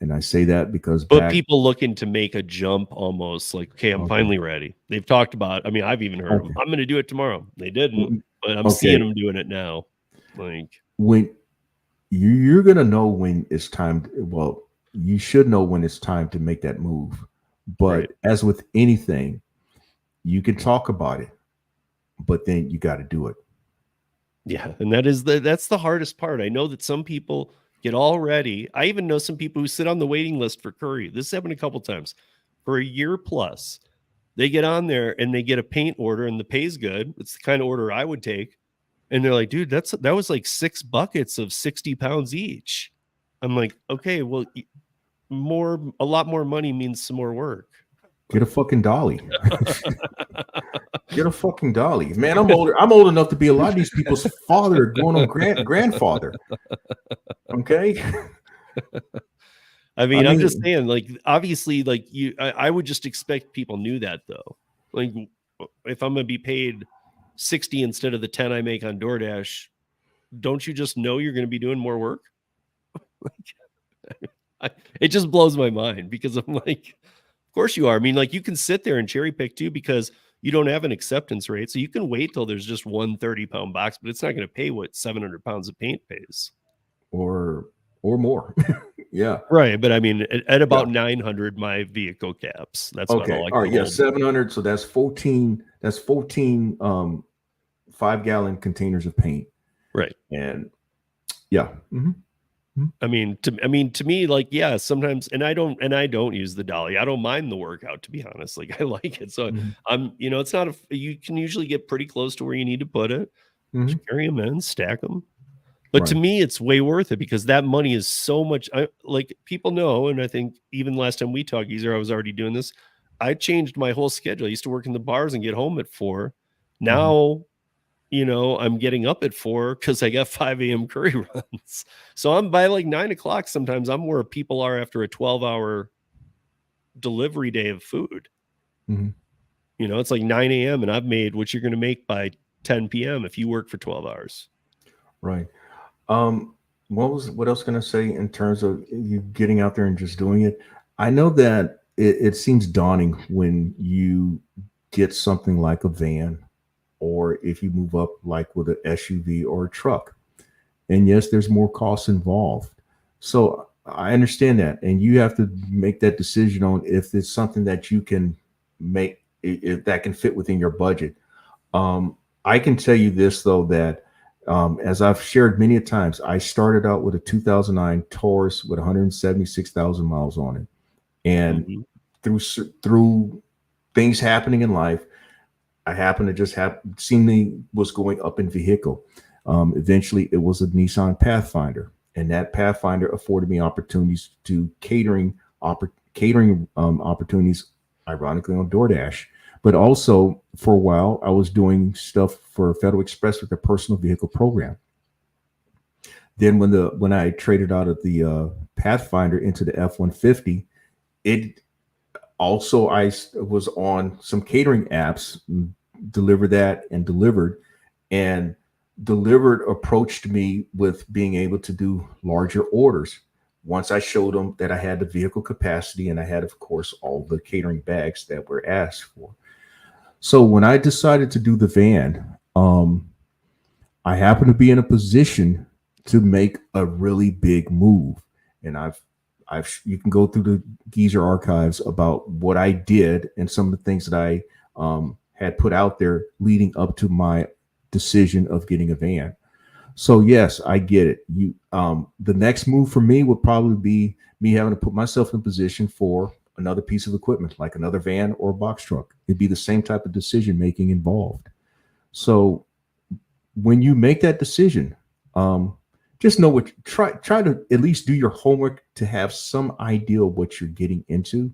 And I say that because people looking to make a jump, almost like, okay, I'm finally ready. They've talked about, I mean, I've even heard them, I'm going to do it tomorrow. They didn't, but I'm seeing them doing it now. Like, when you're going to know when it's time. Well, you should know when it's time to make that move. But as with anything, you can talk about it, but then you got to do it. Yeah. And that's the hardest part. I know that some people get all ready. I even know some people who sit on the waiting list for curry. This happened a couple times for a year plus. They get on there and they get a paint order and the pay's good. It's the kind of order I would take. And they're like, dude, that was like 6 buckets of 60 pounds each. I'm like, okay, well, a lot more money means some more work. Get a fucking dolly. Get a fucking dolly. Man, I'm old enough to be a lot of these people's father going on grandfather. Okay. I mean, I'm just saying, like, obviously, like, I would just expect people knew that, though. Like, if I'm going to be paid 60 instead of the 10 I make on DoorDash, don't you just know you're going to be doing more work? It just blows my mind, because I'm like, of course you are. I mean, like, you can sit there and cherry pick too, because you don't have an acceptance rate. So you can wait till there's just one 30-pound box, but it's not going to pay what 700 pounds of paint pays. Or more. Yeah. Right. But I mean, at about 900, my vehicle caps. That's okay. All right. Yeah. 700. So that's 14. That's 14 5-gallon containers of paint. Right. And yeah. Mm-hmm. I mean, to me, like, yeah, sometimes, and I don't use the dolly. I don't mind the workout, to be honest. Like, I like it. So I'm, it's not you can usually get pretty close to where you need to put it. Just carry them in, stack them. But to me, it's way worth it, because that money is so much. Like, people know, and I think even last time we talked, Geezer, I was already doing this. I changed my whole schedule. I used to work in the bars and get home at 4. Now, I'm getting up at 4 because I got 5 a.m. curry runs. So I'm by like 9 o'clock. Sometimes I'm where people are after a 12-hour delivery day of food. It's like 9 a.m. and I've made what you're going to make by 10 p.m. if you work for 12 hours. Right. What else can I say in terms of you getting out there and just doing it? I know that it seems daunting when you get something like a van, or if you move up like with an SUV or a truck. And yes, there's more costs involved. So I understand that. And you have to make that decision on if it's something that you can make, if that can fit within your budget. I can tell you this, though, that as I've shared many times, I started out with a 2009 Taurus with 176,000 miles on it. And through things happening in life, I happened to just seemingly was going up in vehicle. Eventually, it was a Nissan Pathfinder, and that Pathfinder afforded me opportunities to catering opportunities, ironically, on DoorDash. But also, for a while, I was doing stuff for Federal Express with their personal vehicle program. Then, when I traded out of the Pathfinder into the F-150, it also, I was on some catering apps, delivered, and delivered approached me with being able to do larger orders. Once I showed them that I had the vehicle capacity and I had, of course, all the catering bags that were asked for. So when I decided to do the van, I happened to be in a position to make a really big move. And you can go through the Geezer archives about what I did and some of the things that I had put out there leading up to my decision of getting a van. So yes, I get it. The next move for me would probably be me having to put myself in a position for another piece of equipment, like another van or a box truck. It'd be the same type of decision making involved. So when you make that decision, just know what try to at least do your homework to have some idea of what you're getting into,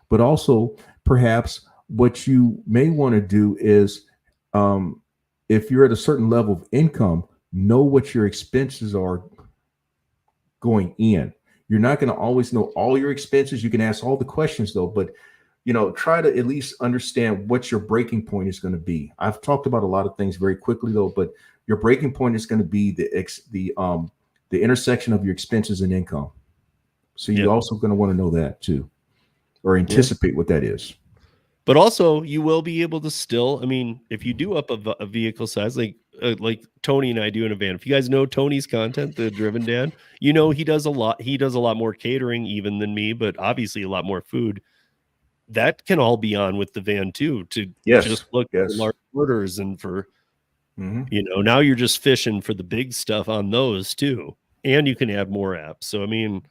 but also perhaps what you may want to do is, if you're at a certain level of income, know what your expenses are going in. You're not going to always know all your expenses. You can ask all the questions though, but try to at least understand what your breaking point is going to be. I've talked about a lot of things very quickly though, but your breaking point is going to be the intersection of your expenses and income. So you're also going to want to know that too, or anticipate what that is. But also, you will be able to still, I mean, if you do up a vehicle size, like Tony and I do in a van. If you guys know Tony's content, the Driven Dad, he does a lot. He does a lot more catering even than me, but obviously a lot more food. That can all be on with the van too, to just look at large orders and for, now you're just fishing for the big stuff on those too. And you can add more apps. So, I mean,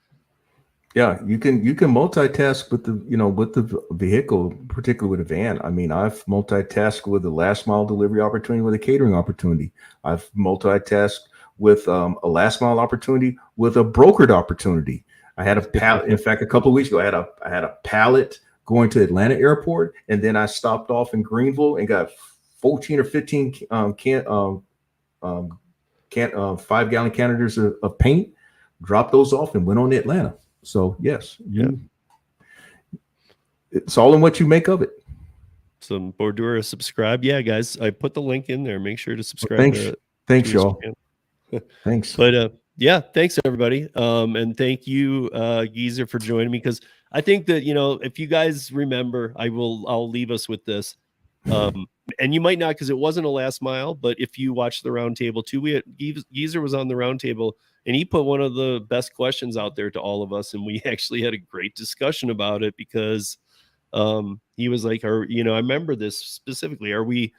yeah, you can multitask with the vehicle, particularly with a van. I mean, I've multitasked with a last mile delivery opportunity with a catering opportunity. I've multitasked with a last mile opportunity with a brokered opportunity. I had a pallet. In fact, a couple of weeks ago, I had a pallet going to Atlanta airport, and then I stopped off in Greenville and got 14 or 15 5-gallon canisters of paint. Dropped those off and went on to Atlanta. So yes, it's all in what you make of it. Some Bordura subscribe. Yeah, guys, I put the link in there. Make sure to subscribe. Thanks, y'all. Thanks. But thanks everybody. And thank you, Geezer, for joining me, because I think that if you guys remember, I'll leave us with this. And you might not, because it wasn't a last mile, but if you watch the roundtable too, Geezer was on the roundtable. And he put one of the best questions out there to all of us. And we actually had a great discussion about it, because he was like, I remember this specifically. Are we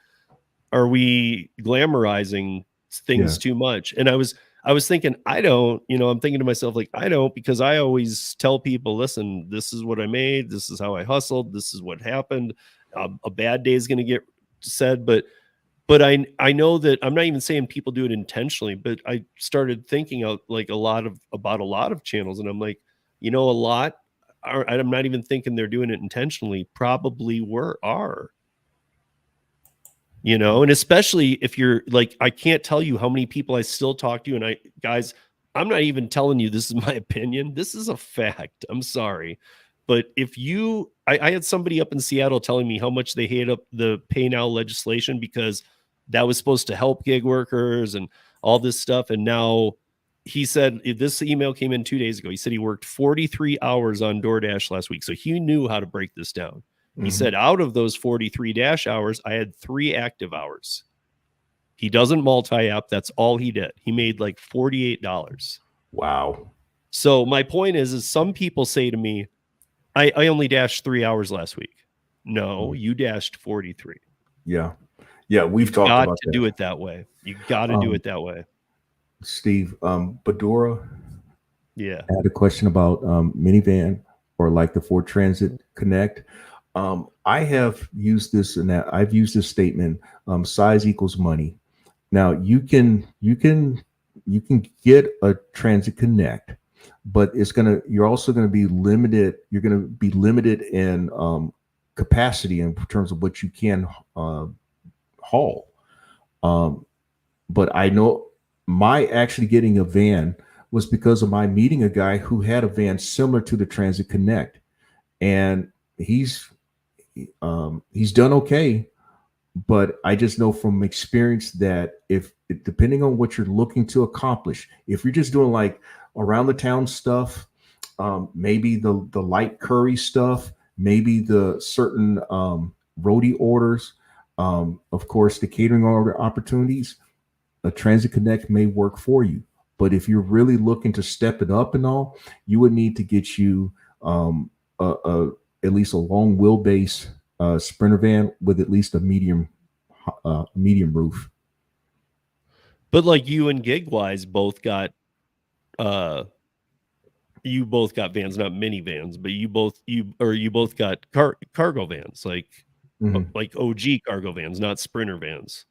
glamorizing things too much? And I was thinking, I don't, I'm thinking to myself, like, I don't, because I always tell people, listen, this is what I made. This is how I hustled. This is what happened. A bad day is going to get said, but I know that I'm not even saying people do it intentionally, but I started thinking out like about a lot of channels, and I'm like, a lot are, I'm not even thinking they're doing it intentionally. Probably are, and especially if you're like, I can't tell you how many people I still talk to, and guys, I'm not even telling you this is my opinion. This is a fact. I'm sorry. But if I had somebody up in Seattle telling me how much they hate up the pay now legislation, because that was supposed to help gig workers and all this stuff. And now he said, this email came in 2 days ago. He said he worked 43 hours on DoorDash last week. So he knew how to break this down. He said, out of those 43 dash hours, I had 3 active hours. He doesn't multi-app. That's all he did. He made like $48. Wow. So my point is some people say to me, I only dashed 3 hours last week. No, you dashed 43. Yeah. Yeah, we've talked about that. Do it that way. You got to do it that way. Steve, Badora, I had a question about minivan or like the Ford Transit Connect. I have used this, and I've used this statement: size equals money. Now you can get a Transit Connect, but you're also going to be limited. You're going to be limited in capacity in terms of what you can haul. But I know my actually getting a van was because of my meeting a guy who had a van similar to the Transit Connect, and he's done okay, But I just know from experience that if depending on what you're looking to accomplish, if you're just doing like around the town stuff, maybe the light curry stuff, maybe the certain roadie orders, of course the catering order opportunities, a Transit Connect may work for you. But if you're really looking to step it up and all, you would need to get you at least a long wheelbase Sprinter van with at least a medium roof. But like you and Gigwise both got vans, not minivans, but you both got cargo vans, Mhm. like OG cargo vans, not Sprinter vans.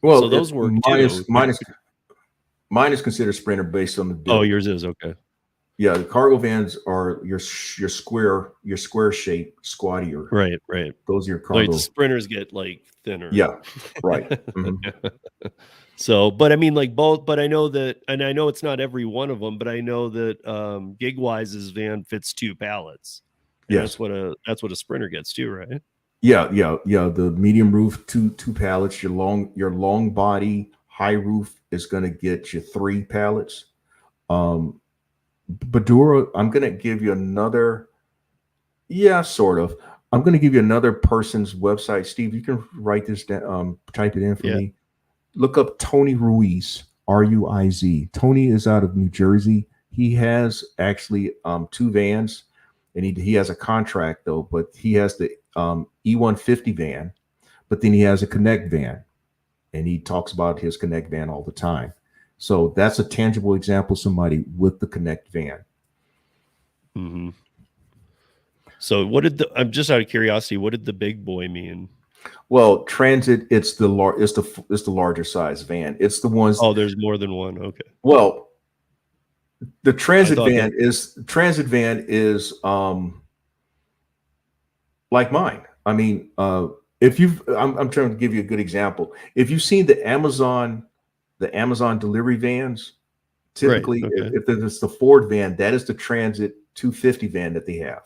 So Well, those work too. mine is considered Sprinter based on the Oh, build. yours is okay. Yeah, the cargo vans are your square shape, squattier. Right. Those are your Like cargo. the Sprinters get like thinner. Yeah, right. Mhm. So, but I mean, like both, but I know that, and I know it's not every one of them, but I know that Gigwise's van fits 2 pallets, and Yes. that's what a Sprinter gets too, right? Yeah. The medium roof, two pallets. Your long body high roof is going to get you 3 pallets. Badura, I'm going to give you another. Yeah, sort of. I'm going to give you another person's website. Steve, you can write this down, type it in for Yeah. me. Look up Tony Ruiz, Ruiz. Tony is out of New Jersey. He has actually 2 vans, and he has a contract though, but he has the E150 van, but then he has a Connect van, and he talks about his Connect van all the time. So that's a tangible example of somebody with the Connect van. Mm-hmm. So I'm just out of curiosity, what did the big boy mean? Well, Transit, it's the larger size van. It's the ones. Oh, there's more than one. Okay. Well, the Transit thought van is like mine. I mean, if I'm trying to give you a good example. If you've seen the Amazon delivery vans, typically, Right, okay. if it's the Ford van, that is the Transit 250 van that they have.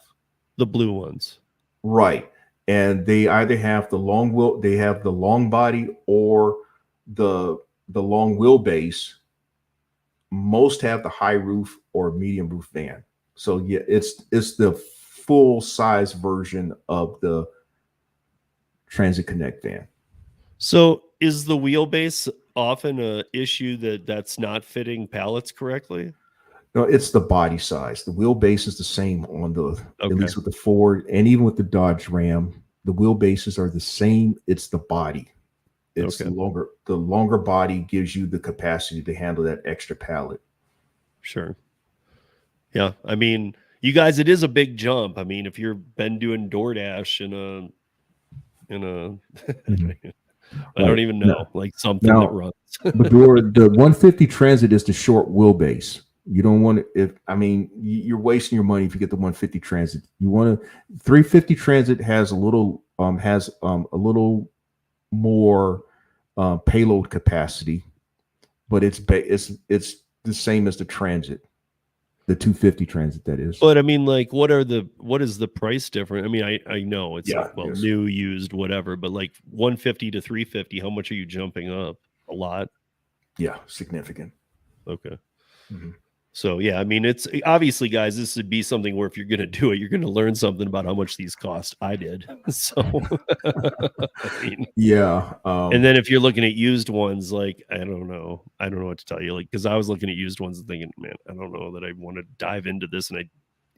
The blue ones. Right. And they either have they have the long body or the long wheelbase. Most have the high roof or medium roof van. So yeah, it's the full size version of the Transit Connect van. So is the wheelbase often a issue that's not fitting pallets correctly? No, it's the body size. The wheelbase is the same on at Okay. least with the Ford and even with the Dodge Ram. The wheelbases are the same. It's the body. It's Okay. the longer body gives you the capacity to handle that extra pallet. Sure. Yeah. I mean, you guys, it is a big jump. I mean, if you've been doing DoorDash in a Mhm. I don't even know, like something that runs. But the 150 Transit is the short wheelbase. You don't want to, you're wasting your money if you get the 150 Transit. You want to 350 Transit has a little more payload capacity, but it's the same as the Transit, the 250 Transit that is. But I mean, like, what is the price difference? I mean, I know it's Yeah, like, well, yes. new, used, whatever, but like 150 to 350, how much are you jumping up? A lot. Yeah, significant. Okay. Mhm. So yeah, I mean, it's obviously, guys, this would be something where if you're going to do it, you're going to learn something about how much these cost. I did. So, I mean, yeah. and then if you're looking at used ones, like, I don't know what to tell you. Like, cause I was looking at used ones and thinking, man, I don't know that I want to dive into this. And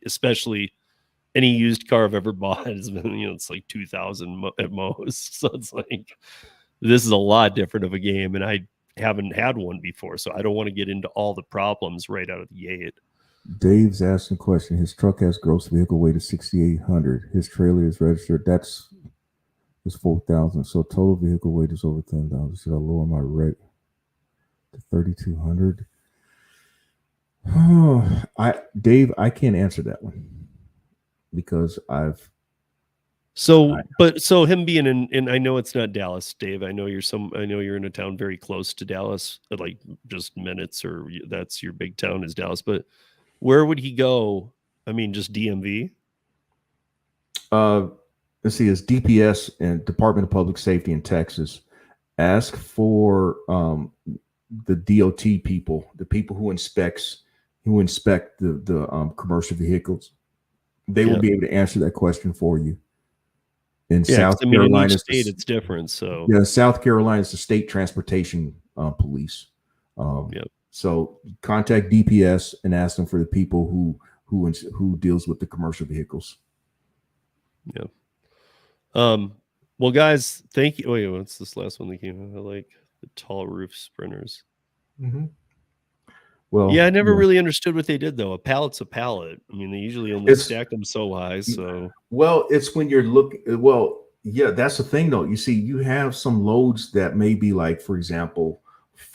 especially any used car I've ever bought has been, it's like 2,000 at most. So it's like, this is a lot different of a game. And I haven't had one before. So I don't want to get into all the problems right out of the gate. Dave's asking a question. His truck has gross vehicle weight of 6,800. His trailer is registered. That's 4,000. So total vehicle weight is over 10,000. Should I lower my rate to 3,200? Oh, Dave, I can't answer that one because So him being in, I know it's not Dallas, Dave. I know you're in a town very close to Dallas, like just minutes, or that's your big town is Dallas. But where would he go? I mean, just DMV. let's see, it's DPS and Department of Public Safety in Texas. Ask for the DOT people, the people who inspect the commercial vehicles. They will be able to answer that question for you. In South I mean, Carolina, in each state it's different. So yeah, South Carolina is the state transportation police. So contact DPS and ask them for the people who deals with the commercial vehicles. Yeah. Well, guys, thank you. Wait, what's this last one that came out? I like the tall roof sprinters. Mm-hmm. Well, yeah, I never really understood what they did though. A pallet's a pallet. I mean, they usually only stack them so high. So well, it's when you're looking. Well, yeah, that's the thing though. You see, you have some loads that may be like, for example,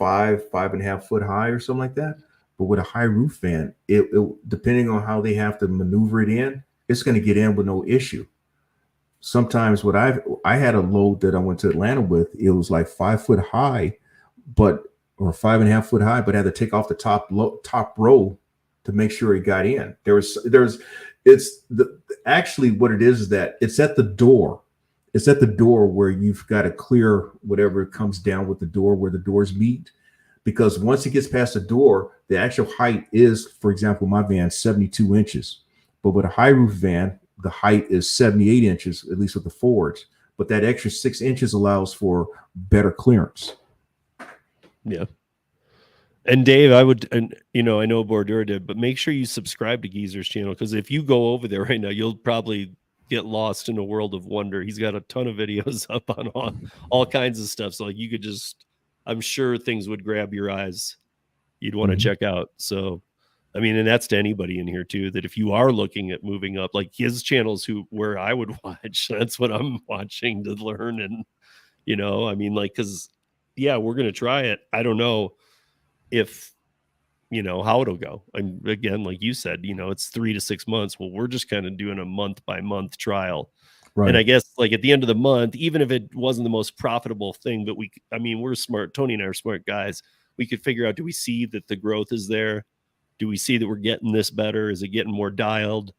5.5 foot high or something like that. But with a high roof van, it depending on how they have to maneuver it in, it's going to get in with no issue. Sometimes what I had a load that I went to Atlanta with, it was like 5 foot high, or 5.5 foot high, but I had to take off the top row to make sure it got in. Actually what it is that it's at the door. It's at the door where you've got to clear whatever comes down with the door where the doors meet. Because once it gets past the door, the actual height is, for example, my van 72 inches. But with a high roof van, the height is 78 inches, at least with the Fords. But that extra 6 inches allows for better clearance. Yeah. And Dave, I would, and I know Bordura did, but make sure you subscribe to Geezer's channel, because if you go over there right now, you'll probably get lost in a world of wonder. He's got a ton of videos up on all kinds of stuff. So like you could just, I'm sure things would grab your eyes. You'd want to check out. So, I mean, and that's to anybody in here too, that if you are looking at moving up, like his channels where I would watch, that's what I'm watching to learn. And, I mean, like, cause yeah, we're going to try it. I don't know if, how it'll go. And again, like you said, it's 3 to 6 months. Well, we're just kind of doing a month by month trial. Right. And I guess like at the end of the month, even if it wasn't the most profitable thing, but we're smart. Tony and I are smart guys. We could figure out, do we see that the growth is there? Do we see that we're getting this better? Is it getting more dialed?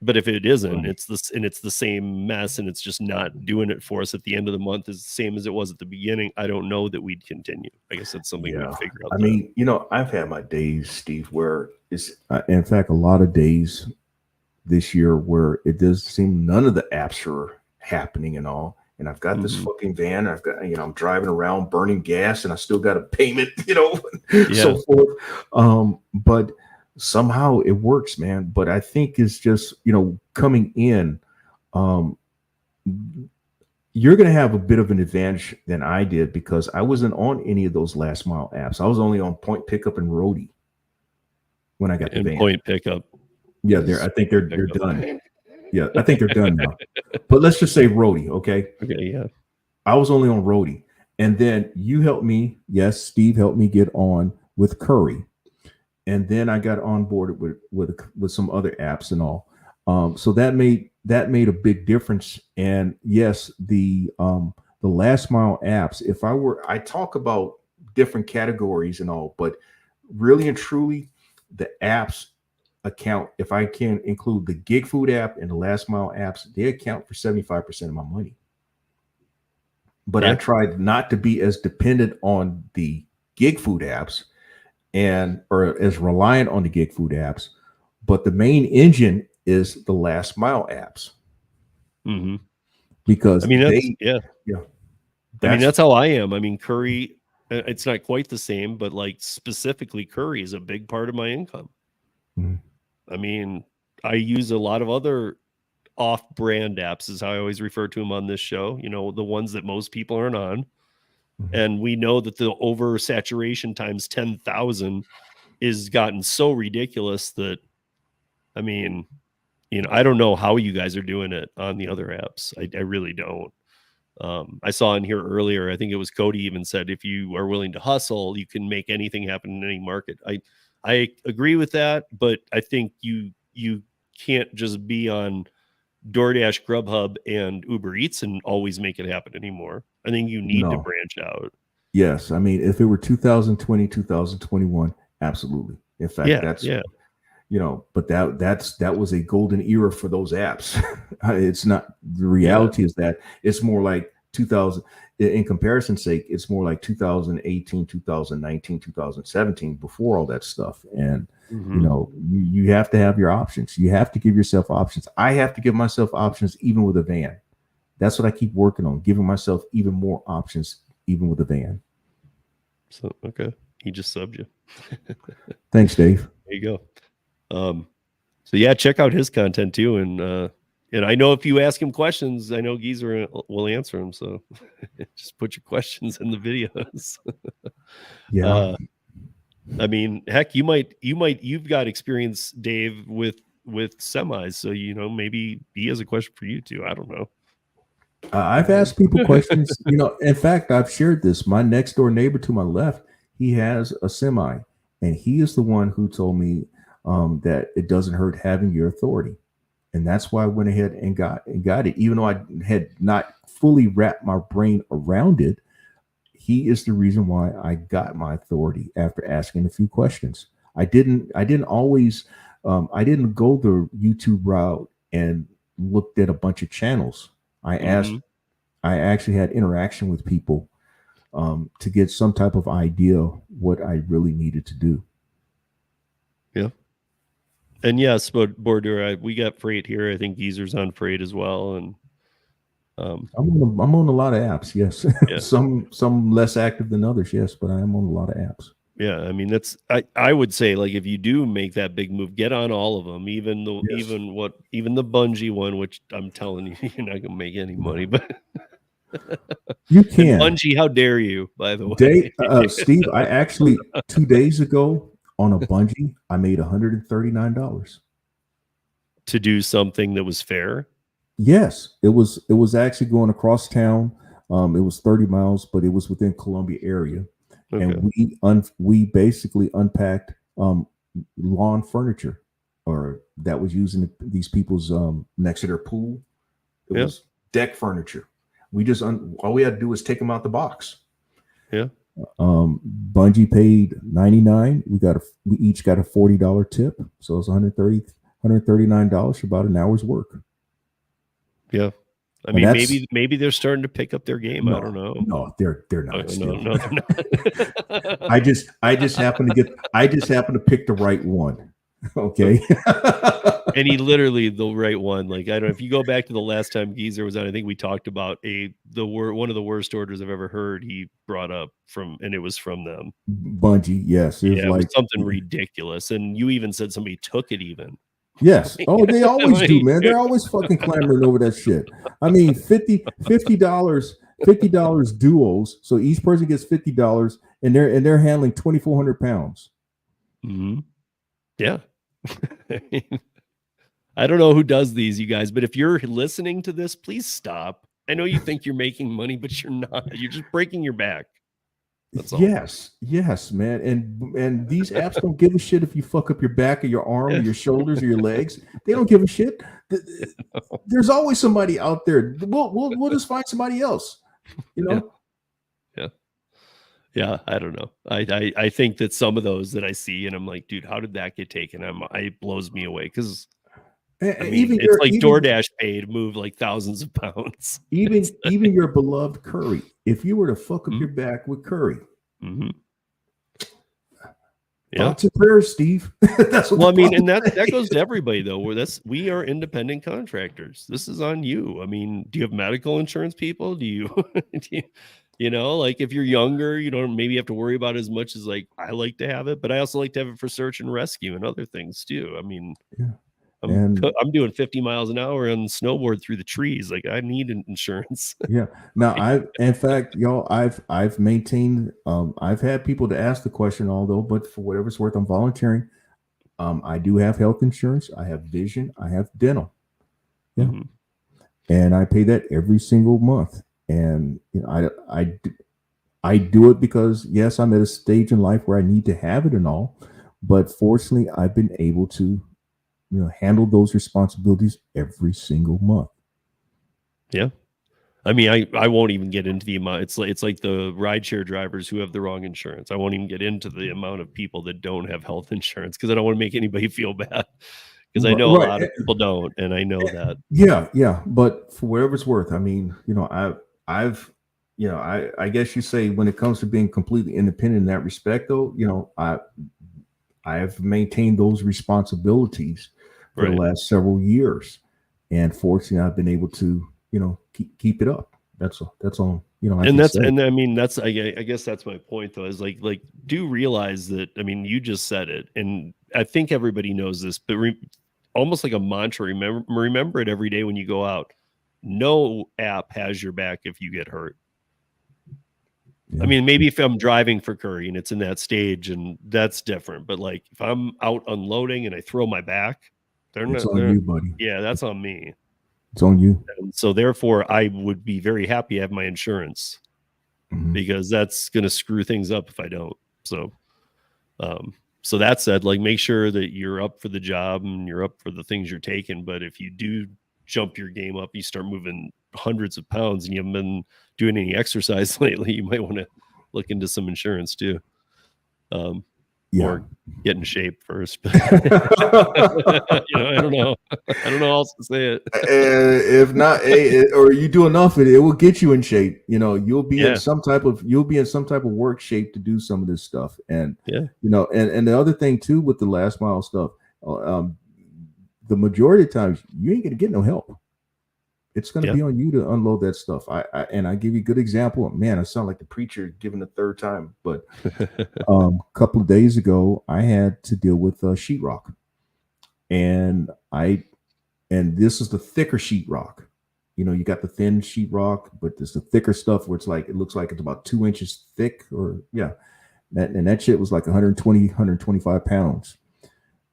But if it isn't, it's the same mess, and it's just not doing it for us at the end of the month is the same as it was at the beginning. I don't know that we'd continue. I guess that's something we'd figure out. I mean, I've had my days, Steve, where it's in fact a lot of days this year where it does seem none of the apps are happening and all. And I've got this fucking van. I've got, I'm driving around burning gas, and I still got a payment, so forth. But somehow it works, man. But I think it's just, coming in, you're going to have a bit of an advantage than I did, because I wasn't on any of those last mile apps. I was only on Point Pickup and Roadie when I got the van. Point Pickup. Yeah, I think they're done. Yeah, I think they're done now. But let's just say Roadie, okay? Okay, yeah. I was only on Roadie. And then you helped me. Yes, Steve helped me get on with Curry. And then I got on board with some other apps and all. So that made a big difference. And yes, the last mile apps, I talk about different categories and all, but really and truly, the apps account, if I can include the Gig Food app and the last mile apps, they account for 75% of my money. But I tried not to be as dependent on the Gig Food apps or as reliant on the Gig Food apps, but the main engine is the last mile apps. Mm-hmm. Because I mean, that's how I am. I mean, Curry, it's not quite the same, but like specifically Curry is a big part of my income. Mm-hmm. I mean, I use a lot of other off-brand apps, is how I always refer to them on this show, the ones that most people aren't on. Mm-hmm. And we know that the oversaturation times 10,000 is gotten so ridiculous that, I mean, I don't know how you guys are doing it on the other apps. I really don't. I saw in here earlier, I think it was Cody even said, if you are willing to hustle, you can make anything happen in any market. I agree with that, but I think you can't just be on DoorDash, Grubhub, and Uber Eats and always make it happen anymore. I think you need to branch out. Yes. I mean, if it were 2020, 2021, absolutely. In fact, you know, but that was a golden era for those apps. It's not, the reality is that it's more like 2000, in comparison's sake, it's more like 2018, 2019, 2017, before all that stuff. And you know, you have to have your options. You have to give yourself options. I have to give myself options even with a van. That's what I keep working on, giving myself even more options even with a van. So okay, he just subbed you. Thanks, Dave. There you go. So yeah, check out his content too, and I know if you ask him questions, I know Geezer will answer them. So just put your questions in the videos. Yeah. I mean, heck, you've got experience, Dave, with semis, so you know maybe he has a question for you too. I don't know. I've asked people questions. You know, in fact, I've shared this. My next door neighbor to my left, he has a semi, and he is the one who told me that it doesn't hurt having your authority, and that's why I went ahead and got it, even though I had not fully wrapped my brain around it. He is the reason why I got my authority after asking a few questions. I didn't always I didn't go the YouTube route and looked at a bunch of channels. I actually had interaction with people to get some type of idea what I really needed to do. Yeah. And yes, but Border, we got freight here. I think Geezer's on freight as well. And I'm on a lot of apps, yes. Yeah. some less active than others, yes, but I am on a lot of apps. Yeah, I mean I would say, like, if you do make that big move, get on all of them, even the Bungie one, which I'm telling you, you're not gonna make any money, but you can. Bungie, how dare you? By the way, Steve, I actually 2 days ago on a Bungie, I made $139 to do something that was fair. Yes, it was actually going across town. It was 30 miles, but it was within Columbia area. Okay. And we basically unpacked lawn furniture, or that was using these people's next to their pool. It was deck furniture. We just all we had to do was take them out the box. Yeah. Bungie paid $99. We each got a $40 tip, so it's $139 for about an hour's work. Yeah. I mean, maybe they're starting to pick up their game. No, I don't know. No, they're not. No, they're not. I just happen to pick the right one. Okay. And he literally the right one. Like, I don't know if you go back to the last time Geezer was on, I think we talked about one of the worst orders I've ever heard he brought up and it was from them. Bungie, yes. It was something ridiculous. And you even said somebody took it even. Yes. Oh, they always do, man. They're always fucking clamoring over that shit. I mean, $50 duos. So each person gets $50, and they're handling 2,400 pounds. Mm-hmm. Yeah. I don't know who does these, you guys, but if you're listening to this, please stop. I know you think you're making money, but you're not. You're just breaking your back. That's all. Yes, man. And these apps don't give a shit if you fuck up your back or your arm or your shoulders or your legs. They don't give a shit. There's always somebody out there. We'll just find somebody else. You know? Yeah. I don't know. I think that some of those that I see and I'm like, dude, how did that get taken? It blows me away because I mean, it's like DoorDash paid move like thousands of pounds. Even your beloved Curry. If you were to fuck up your back with Curry, thoughts and prayers, Steve. That's what. Well, I mean, and that goes to everybody though. We are independent contractors. This is on you. I mean, do you have medical insurance, people? Do you, you know, like if you're younger, you don't maybe have to worry about it as much as like I like to have it, but I also like to have it for search and rescue and other things too. I mean, I'm doing 50 miles an hour on snowboard through the trees. Like I need an insurance. Yeah. Now in fact, y'all, I've maintained, I've had people to ask the question, but for whatever it's worth, I'm volunteering. I do have health insurance. I have vision. I have dental. Yeah. Mm-hmm. And I pay that every single month. And you know, I do it because yes, I'm at a stage in life where I need to have it and all, but fortunately I've been able to handle those responsibilities every single month. Yeah. I mean, I won't even get into the amount. It's like the rideshare drivers who have the wrong insurance. I won't even get into the amount of people that don't have health insurance because I don't want to make anybody feel bad. Because I know a lot of people don't, and I know that. Yeah. But for whatever it's worth, I mean, I've I guess you say when it comes to being completely independent in that respect, though, I've maintained those responsibilities for the last several years, and fortunately, I've been able to, keep it up. That's all. And I mean, I guess that's my point, though, is like do realize that. I mean, you just said it, and I think everybody knows this, but almost like a mantra. Remember it every day when you go out. No app has your back if you get hurt. I mean, maybe if I'm driving for Curry and it's in that stage, and that's different. But like if I'm out unloading and I throw my back, it's on you, buddy. Yeah, that's on me. It's on you. And so therefore, I would be very happy to have my insurance because that's going to screw things up if I don't. So, so that said, like make sure that you're up for the job and you're up for the things you're taking. But if you do jump your game up, you start moving hundreds of pounds and you haven't been doing any exercise lately, you might want to look into some insurance too. Or get in shape first. I don't know how else to say it. If not, or you do enough of it, it will get you in shape. You'll be in some type of work shape to do some of this stuff. And and the other thing too with the last mile stuff, the majority of times you ain't gonna get no help. It's going to be on you to unload that stuff. I give you a good example. Man, I sound like the preacher giving the third time, but a couple of days ago, I had to deal with sheetrock, and this is the thicker sheetrock. You got the thin sheetrock, but there's the thicker stuff where it looks like it's about 2 inches thick, that shit was like 120, 125 pounds.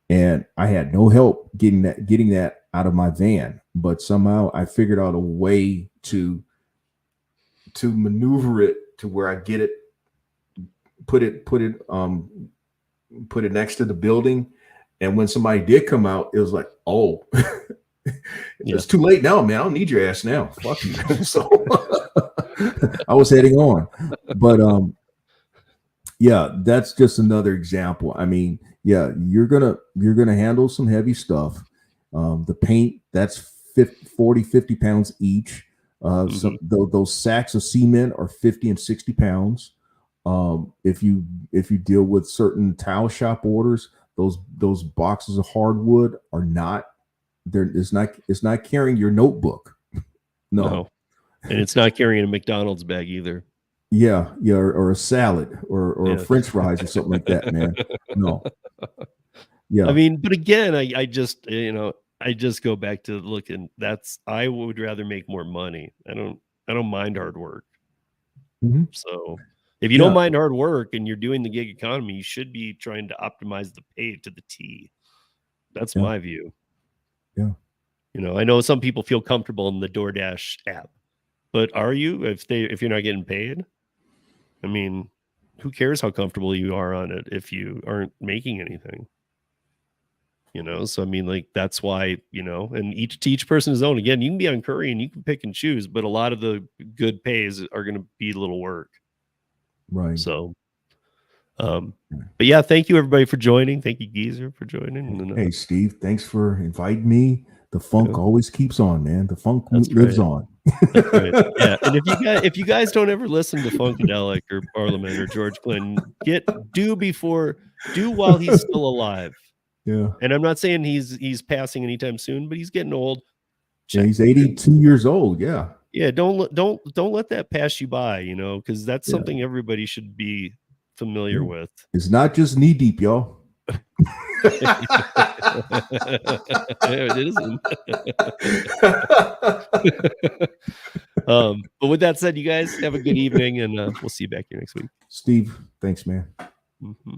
And I had no help getting that out of my van, but somehow I figured out a way to maneuver it to where I get it, put it next to the building. And when somebody did come out, it was like, oh, it's too late now, man. I don't need your ass now. Fuck you. So I was heading on, but that's just another example. I mean, you're gonna handle some heavy stuff. The paint, that's 50 pounds each. Those sacks of cement are 50 and 60 pounds. If you deal with certain tile shop orders, those boxes of hardwood are not there. It's not carrying your notebook. No. And it's not carrying a McDonald's bag either. Yeah, or a salad or French fries or something like that, man. No. Yeah. I mean, but again, I just go back to looking. I would rather make more money. I don't mind hard work. So if you don't mind hard work and you're doing the gig economy, you should be trying to optimize the pay to the T. That's my view. Yeah. I know some people feel comfortable in the DoorDash app, but are you if you're not getting paid? I mean, who cares how comfortable you are on it if you aren't making anything? So I mean, like that's why, and each person is own. Again, you can be on Curry and you can pick and choose, but a lot of the good pays are going to be little work. Right. So, but yeah, thank you everybody for joining. Thank you, Geezer, for joining. Hey, Steve, thanks for inviting me. The funk always keeps on, man. The funk lives on. That's right. Yeah, and if you guys don't ever listen to Funkadelic or Parliament or George Clinton, do while he's still alive. Yeah. And I'm not saying he's passing anytime soon, but he's getting old. Yeah, he's 82 years old. Yeah. Yeah. Don't let that pass you by, because that's something everybody should be familiar with. It's not just knee deep, y'all. It isn't. But with that said, you guys have a good evening, and we'll see you back here next week. Steve, thanks, man. Mm-hmm.